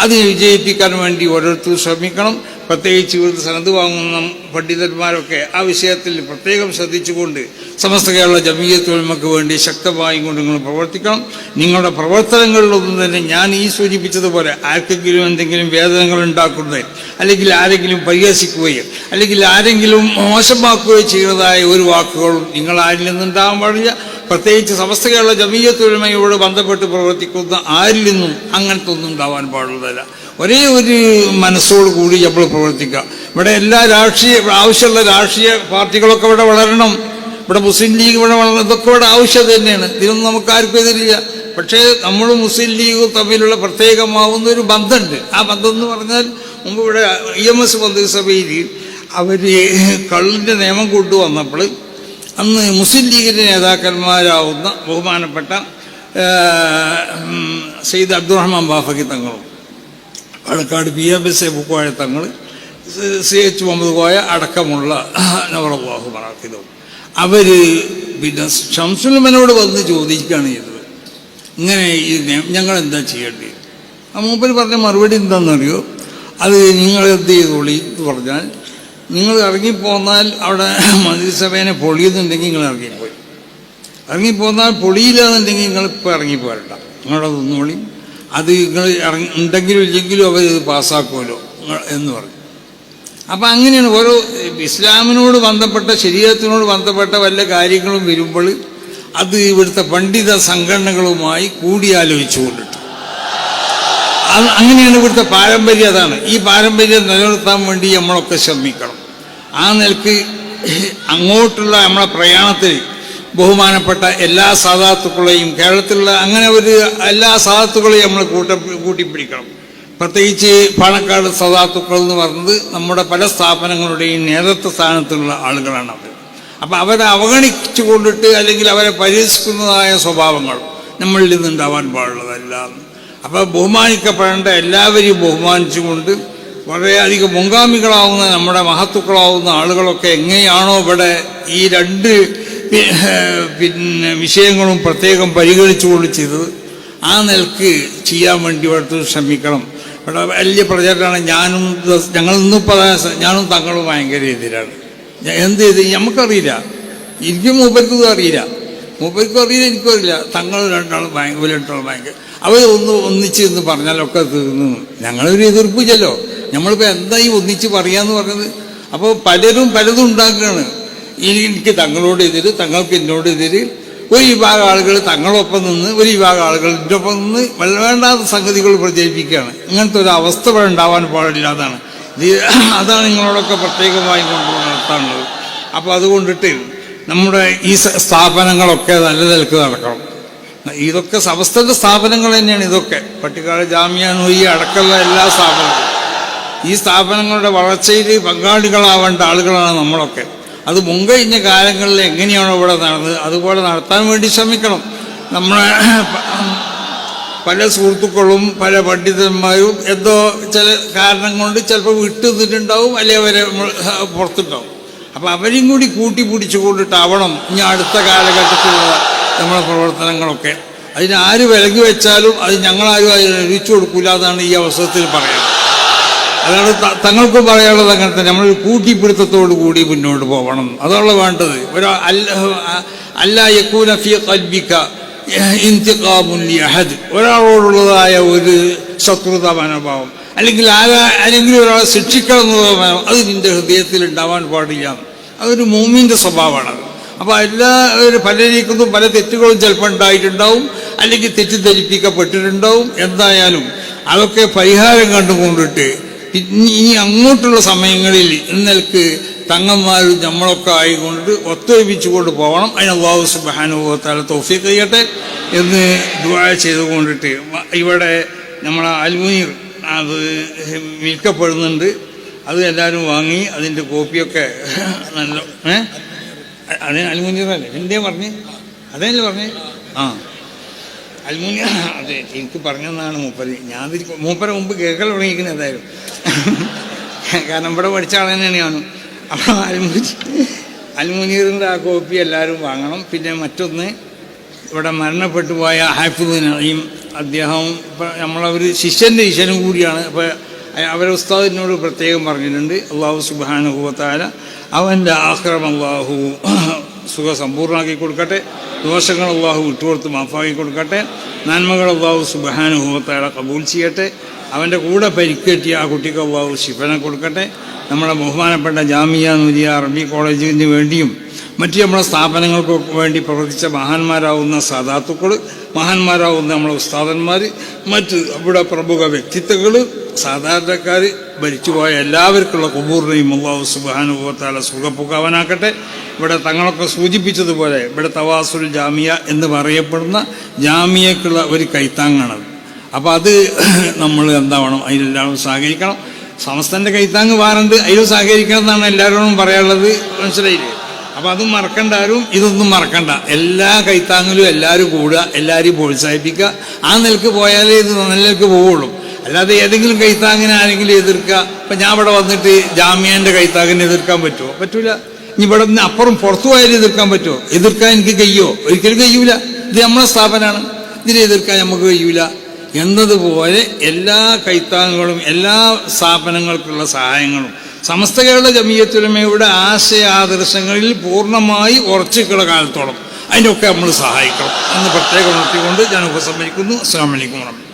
A: അതിനെ വിജയിപ്പിക്കാൻ വേണ്ടി ഓരോരുത്തരും ശ്രമിക്കണം. പ്രത്യേകിച്ച് ഇവിടുത്തെ സനത് വാങ്ങുന്ന പണ്ഡിതന്മാരൊക്കെ ആ വിഷയത്തിൽ പ്രത്യേകം ശ്രദ്ധിച്ചുകൊണ്ട് സമസ്ത കേരള ജമിയത്തുൽ ഉലമക്ക് വേണ്ടി ശക്തമായി കൊണ്ട് നിങ്ങൾ പ്രവർത്തിക്കണം. നിങ്ങളുടെ പ്രവർത്തനങ്ങളിലൊന്നും തന്നെ ഞാൻ ഈ സൂചിപ്പിച്ചതുപോലെ ആർക്കെങ്കിലും എന്തെങ്കിലും വേദനകൾ ഉണ്ടാക്കുന്നത്, അല്ലെങ്കിൽ ആരെങ്കിലും പരിഹസിക്കുകയോ അല്ലെങ്കിൽ ആരെങ്കിലും മോശമാക്കുകയോ ചെയ്യുന്നതായ ഒരു വാക്കുകളും നിങ്ങൾ ആരിൽ നിന്നുണ്ടാകാൻ പാടില്ല. പ്രത്യേകിച്ച് സമസ്ത കേരള ജമീയത്ത് ഉലമയോട് ബന്ധപ്പെട്ട് പ്രവർത്തിക്കുന്ന ആരിൽ നിന്നും അങ്ങനത്തെ ഒന്നും ഉണ്ടാവാൻ പാടുള്ളതല്ല. ഒരേ ഒരു മനസ്സോട് കൂടി നമ്മൾ പ്രവർത്തിക്കുക. ഇവിടെ എല്ലാ ആവശ്യമുള്ള രാഷ്ട്രീയ പാർട്ടികളൊക്കെ ഇവിടെ വളരണം. ഇവിടെ മുസ്ലിം ലീഗ് ഇവിടെ വളരണം. ഇതൊക്കെ ഇവിടെ ആവശ്യം തന്നെയാണ്. ഇതിനൊന്നും നമുക്കാർക്കും എതിരില്ല. പക്ഷേ നമ്മൾ മുസ്ലിം ലീഗും തമ്മിലുള്ള പ്രത്യേകമാവുന്ന ഒരു ബന്ധമുണ്ട്. ആ ബന്ധം എന്ന് പറഞ്ഞാൽ മുമ്പ് ഇവിടെ EMS മന്ത്രിസഭയിൽ അവർ കള്ളിൻ്റെ നിയമം കൊണ്ടുവന്നപ്പോൾ അന്ന് മുസ്ലിം ലീഗിൻ്റെ നേതാക്കന്മാരാവുന്ന ബഹുമാനപ്പെട്ട സയ്യിദ് അബ്ദുറഹ്മാൻ ബാഫക്കി തങ്ങളും പാലക്കാട് PMS ബുക്കോയ തങ്ങൾ CH മുഹമ്മദ് കോയ അടക്കമുള്ള നവറല്ലാഹു മറാഖിദും അവർ പിന്നെ ഷംസുലുമനോട് വന്ന് ചോദിക്കുകയാണ് ചെയ്തത്, ഇങ്ങനെ ഞങ്ങൾ എന്താ ചെയ്യേണ്ടത്? ആ മൂപ്പര് പറഞ്ഞ മറുപടി എന്താണെന്നറിയോ? അത് നിങ്ങൾ എന്ത് ചെയ്തോളി എന്ന് പറഞ്ഞാൽ, നിങ്ങൾ ഇറങ്ങിപ്പോന്നാൽ അവിടെ മന്ത്രിസഭേനെ പൊളിയുന്നുണ്ടെങ്കിൽ നിങ്ങൾ ഇറങ്ങിപ്പോന്നാൽ പൊളിയില്ലാന്നുണ്ടെങ്കിൽ നിങ്ങളിപ്പോൾ ഇറങ്ങിപ്പോരണ്ട, നിങ്ങളവിടെ നിന്നോളി, അത് നിങ്ങൾ ഉണ്ടെങ്കിലും ഇല്ലെങ്കിലും അവർ പാസ്സാക്കുമല്ലോ എന്ന് പറഞ്ഞു. അപ്പം അങ്ങനെയാണ് ഓരോ ഇസ്ലാമിനോട് ബന്ധപ്പെട്ട ശരീഅത്തിനോട് ബന്ധപ്പെട്ട വല്ല കാര്യങ്ങളും വരുമ്പോൾ അത് ഇവിടുത്തെ പണ്ഡിത സംഘടനകളുമായി കൂടിയാലോചിച്ചുകൊണ്ടിട്ട് അങ്ങനെയാണ് ഇവിടുത്തെ പാരമ്പര്യം. അതാണ് ഈ പാരമ്പര്യം നിലനിർത്താൻ വേണ്ടി നമ്മളൊക്കെ ശ്രമിക്കണം. ആ നിലക്ക് അങ്ങോട്ടുള്ള നമ്മളെ പ്രയാണത്തിൽ ബഹുമാനപ്പെട്ട എല്ലാ സാദാത്തുക്കളെയും കേരളത്തിലുള്ള അങ്ങനെ ഒരു എല്ലാ സാദാത്തുക്കളെയും നമ്മൾ കൂട്ടിപ്പിടിക്കണം. പ്രത്യേകിച്ച് പാണക്കാട് സാദാത്തുക്കൾ എന്ന് പറയുന്നത് നമ്മുടെ പല സ്ഥാപനങ്ങളുടെയും നേതൃത്വ സ്ഥാനത്തുള്ള ആളുകളാണ് അവർ. അപ്പം അവരെ അവഗണിച്ചു കൊണ്ടിട്ട് അല്ലെങ്കിൽ അവരെ പരിഹസിക്കുന്നതായ സ്വഭാവങ്ങൾ നമ്മളിൽ നിന്നുണ്ടാവാൻ പാടുള്ളതല്ല. അപ്പോൾ ബഹുമാനിക്കപ്പെടേണ്ട എല്ലാവരെയും ബഹുമാനിച്ചുകൊണ്ട് വളരെയധികം മുൻഗാമികളാവുന്ന നമ്മുടെ മഹത്തുക്കളാവുന്ന ആളുകളൊക്കെ എങ്ങനെയാണോ ഇവിടെ ഈ രണ്ട് പിന്നെ വിഷയങ്ങളും പ്രത്യേകം പരിഗണിച്ചുകൊണ്ട് ചെയ്തത്, ആ നിലക്ക് ചെയ്യാൻ വേണ്ടി ഇവിടുത്തെ ശ്രമിക്കണം. ഇവിടെ വലിയ പ്രചാരമാണ്. ഞാനും തങ്ങളും ഭയങ്കര എതിരാണ്. എന്ത് ചെയ്ത് നമുക്കറിയില്ല, എനിക്കും മൂപ്പർക്കും അറിയില്ല, എനിക്കും അറിയില്ല. തങ്ങൾ രണ്ടാളും ഭയങ്കര അവർ ഒന്നിച്ച് എന്ന് പറഞ്ഞാലൊക്കെ തീർന്നു. ഞങ്ങളൊരു എതിർപ്പില്ലല്ലോ. നമ്മളിപ്പോൾ എന്താ ഈ ഒന്നിച്ച് പറയാന്ന് പറഞ്ഞത്? അപ്പോൾ പലരും പലതും ഉണ്ടാക്കുകയാണ്. എനിക്ക് തങ്ങളോട് എതിര്, തങ്ങൾക്ക് എന്നോട് എതിര്. ഒരു വിഭാഗം ആളുകൾ തങ്ങളൊപ്പം നിന്ന്, ഒരു വിഭാഗം ആളുകൾ എൻ്റെ ഒപ്പം നിന്ന് വേണ്ടാത്ത സംഗതികൾ പ്രചരിപ്പിക്കുകയാണ്. ഇങ്ങനത്തെ ഒരു അവസ്ഥ ഇവിടെ ഉണ്ടാവാൻ പാടില്ലാതാണ്. അതാണ് നിങ്ങളോടൊക്കെ പ്രത്യേകമായി നടത്താനുള്ളത്. അപ്പോൾ അതുകൊണ്ടിട്ട് നമ്മുടെ ഈ സ്ഥാപനങ്ങളൊക്കെ നല്ല നിലക്ക് നടക്കണം. ഇതൊക്കെ സമസ്തന്റെ സ്ഥാപനങ്ങൾ തന്നെയാണ്. ഇതൊക്കെ പട്ടിക്കാട് ജാമിയ നൂയ്യ അടക്കമുള്ള എല്ലാ സ്ഥാപനങ്ങളും ഈ സ്ഥാപനങ്ങളുടെ വളർച്ചയിൽ പങ്കാളികളാവേണ്ട ആളുകളാണ് നമ്മളൊക്കെ. അത് മുൻകഴിഞ്ഞ കാലങ്ങളിൽ എങ്ങനെയാണോ ഇവിടെ നടന്നത് അതുപോലെ നടത്താൻ വേണ്ടി ശ്രമിക്കണം. നമ്മളെ പല സുഹൃത്തുക്കളും പല പണ്ഡിതന്മാരും എന്തോ ചില കാരണം കൊണ്ട് ചിലപ്പോൾ വിട്ടു നിന്നിട്ടുണ്ടാവും, അല്ലെങ്കിൽ അവരെ പുറത്തുണ്ടാവും. അപ്പം അവരെയും കൂടി കൂട്ടിപ്പിടിച്ചു കൊണ്ടിട്ടാവണം ഇനി അടുത്ത കാലഘട്ടത്തിലുള്ള നമ്മളെ പ്രവർത്തനങ്ങളൊക്കെ. അതിന് ആര് വിലങ്ങി വെച്ചാലും അത് ഞങ്ങളാരും അതിന് അറിയിച്ചു കൊടുക്കില്ല എന്നാണ് ഈ അവസരത്തിൽ പറയുന്നത്. അതാണ് തങ്ങൾക്കും പറയാനുള്ളത്. അങ്ങനെ തന്നെ നമ്മളൊരു കൂട്ടിപ്പിടുത്തത്തോടു കൂടി മുന്നോട്ട് പോകണം. അതാണ് വേണ്ടത്. അല്ലാ യകൂന ഫീ ഖൽബിക ഇന്തിഖാമുൻ ലിഅഹദ്, ഒരാളോടുള്ളതായ ഒരു ശത്രുത മനോഭാവം അല്ലെങ്കിൽ ആരെങ്കിലും ഒരാളെ ശിക്ഷിക്കണം എന്നുള്ള മനോഭാവം അത് നിന്റെ ഹൃദയത്തിൽ ഉണ്ടാവാൻ പാടില്ല. അതൊരു മുഅ്മിന്റെ സ്വഭാവമാണ്. അപ്പോൾ പലരീക്കും പല തെറ്റുകളും ചിലപ്പോൾ ഉണ്ടായിട്ടുണ്ടാവും, അല്ലെങ്കിൽ തെറ്റിദ്ധരിപ്പിക്കപ്പെട്ടിട്ടുണ്ടാവും. എന്തായാലും അതൊക്കെ പരിഹാരം കണ്ടുകൊണ്ടിട്ട് ഇനി അങ്ങോട്ടുള്ള സമയങ്ങളിൽ ഇന്നൽക്ക് തങ്ങന്മാരും നമ്മളൊക്കെ ആയിക്കൊണ്ട് ഒത്തൊരുമിച്ചുകൊണ്ട് പോകണം. അതിന് അല്ലാഹു സുബ്ഹാനഹു വ തആല തൗഫീഖ് ചെയ്യട്ടെ എന്ന് ദുആ ചെയ്തുകൊണ്ടിട്ട് ഇവിടെ നമ്മളെ അൽമുനീർ അത് വിൽക്കപ്പെടുന്നുണ്ട്. അത് എല്ലാവരും വാങ്ങി അതിൻ്റെ കോപ്പിയൊക്കെ നല്ല അതേ അൽമുനീറല്ലേ എൻ്റെ പറഞ്ഞ് അതേല്ലേ പറഞ്ഞേ? അൽമുനീർ അതെ എനിക്ക് പറഞ്ഞതാണ് മൂപ്പര്. ഞാൻ മൂപ്പരെ മുമ്പ് കേൾക്കൽ തുടങ്ങിയിരിക്കുന്നത് എന്തായാലും, കാരണം ഇവിടെ പഠിച്ച ആൾ തന്നെയാണ് ഞാനും. അപ്പോൾ അൽമുനീറിൻ്റെ ആ കോപ്പി എല്ലാവരും വാങ്ങണം. പിന്നെ മറ്റൊന്ന്, ഇവിടെ മരണപ്പെട്ടു പോയ ഹാഫിദ് നഈം അദ്ദേഹം നമ്മളൊരു ശിഷ്യനും കൂടിയാണ്. അപ്പോൾ അവരെ ഉസ്താദിനോട് പ്രത്യേകം പറഞ്ഞിട്ടുണ്ട്, അല്ലാഹു സുബ്ഹാനഹു വ തആല അവൻ്റെ ആഖിറം അല്ലാഹു സുഖസമ്പൂർണ്ണമാക്കി കൊടുക്കട്ടെ, ദോഷങ്ങൾ അല്ലാഹു വിട്ടുകൊടുത്ത് മാഫാക്കി കൊടുക്കട്ടെ, നന്മകൾ അല്ലാഹു സുബ്ഹാനഹു വ തആല കബൂൽ ചെയ്യട്ടെ, അവൻ്റെ കൂടെ പരിക്കേറ്റിയ ആ കുട്ടിക്ക് അല്ലാഹു ശിഫനെ കൊടുക്കട്ടെ. നമ്മുടെ ബഹുമാനപ്പെട്ട ജാമിയ നൂരിയ അറബി കോളേജിന് വേണ്ടിയും മറ്റ് നമ്മുടെ സ്ഥാപനങ്ങൾക്ക് വേണ്ടി പ്രവർത്തിച്ച മഹാന്മാരാവുന്ന സാദാത്തുക്കൾ, മഹാന്മാരാവുന്ന നമ്മളെ ഉസ്താദന്മാർ, മറ്റ് ഇവിടെ പ്രമുഖ വ്യക്തിത്വങ്ങൾ, സാധാരണക്കാർ, ഭരിച്ചുപോയ എല്ലാവർക്കുള്ള ഖുബൂറിനെയും അല്ലാഹു സുബ്ഹാനഹു വ തആല സുഖപ്പുക്കാവനാക്കട്ടെ. ഇവിടെ തങ്ങളൊക്കെ സൂചിപ്പിച്ചതുപോലെ ഇവിടെ തവാസുൽ ജാമിയ എന്ന് പറയപ്പെടുന്ന ജാമിയക്കുള്ള ഒരു കൈത്താങ്ങാണത്. അപ്പോൾ അത് നമ്മൾ എന്താവണം, അതിലെല്ലാവരും സഹകരിക്കണം. സമസ്തൻ്റെ കൈത്താങ്ങ് വാറുണ്ട്, അതിലും സഹകരിക്കണം എന്നാണ് എല്ലാവരോടും പറയാനുള്ളത്. മനസ്സിലായില്ലേ? അപ്പോൾ അതും മറക്കണ്ട, ആരും ഇതൊന്നും മറക്കണ്ട. എല്ലാ കൈത്താങ്ങിലും എല്ലാവരും കൂടുക, എല്ലാവരെയും പ്രോത്സാഹിപ്പിക്കുക. ആ നിലക്ക് പോയാലേ ഇത് നിലക്ക് പോവുള്ളൂ. അല്ലാതെ ഏതെങ്കിലും കൈത്താങ്ങിനെ ആരെങ്കിലും എതിർക്കുക. ഇപ്പം ഞാൻ ഇവിടെ വന്നിട്ട് ജാമ്യാൻ്റെ കൈത്താങ്ങിനെ എതിർക്കാൻ പറ്റുമോ? പറ്റൂല. ഇനി ഇവിടെ നിന്ന് അപ്പുറം പുറത്തു പോയാലും എതിർക്കാൻ പറ്റുമോ? എതിർക്കാൻ എനിക്ക് കഴിയുമോ? ഒരിക്കലും കഴിയൂല. ഇത് നമ്മളെ സ്ഥാപനമാണ്, ഇതിനെ എതിർക്കാൻ നമുക്ക് കഴിയൂല എന്നതുപോലെ എല്ലാ കൈത്താങ്ങുകളും എല്ലാ സ്ഥാപനങ്ങൾക്കുള്ള സഹായങ്ങളും സമസ്ത കേരള ജമിയത്തുൽ ഉലമയുടെ ആശയാദർശങ്ങളിൽ പൂർണ്ണമായി ഉറച്ചിട്ടുള്ള കാലത്തോളം അതിനൊക്കെ നമ്മൾ സഹായിക്കണം എന്ന് പ്രത്യേകം ഉണർത്തിക്കൊണ്ട് ഞാൻ ഉപസംഹരിക്കുന്നു. അസ്സലാമു അലൈക്കും വറഹ്മത്തുള്ളാഹി.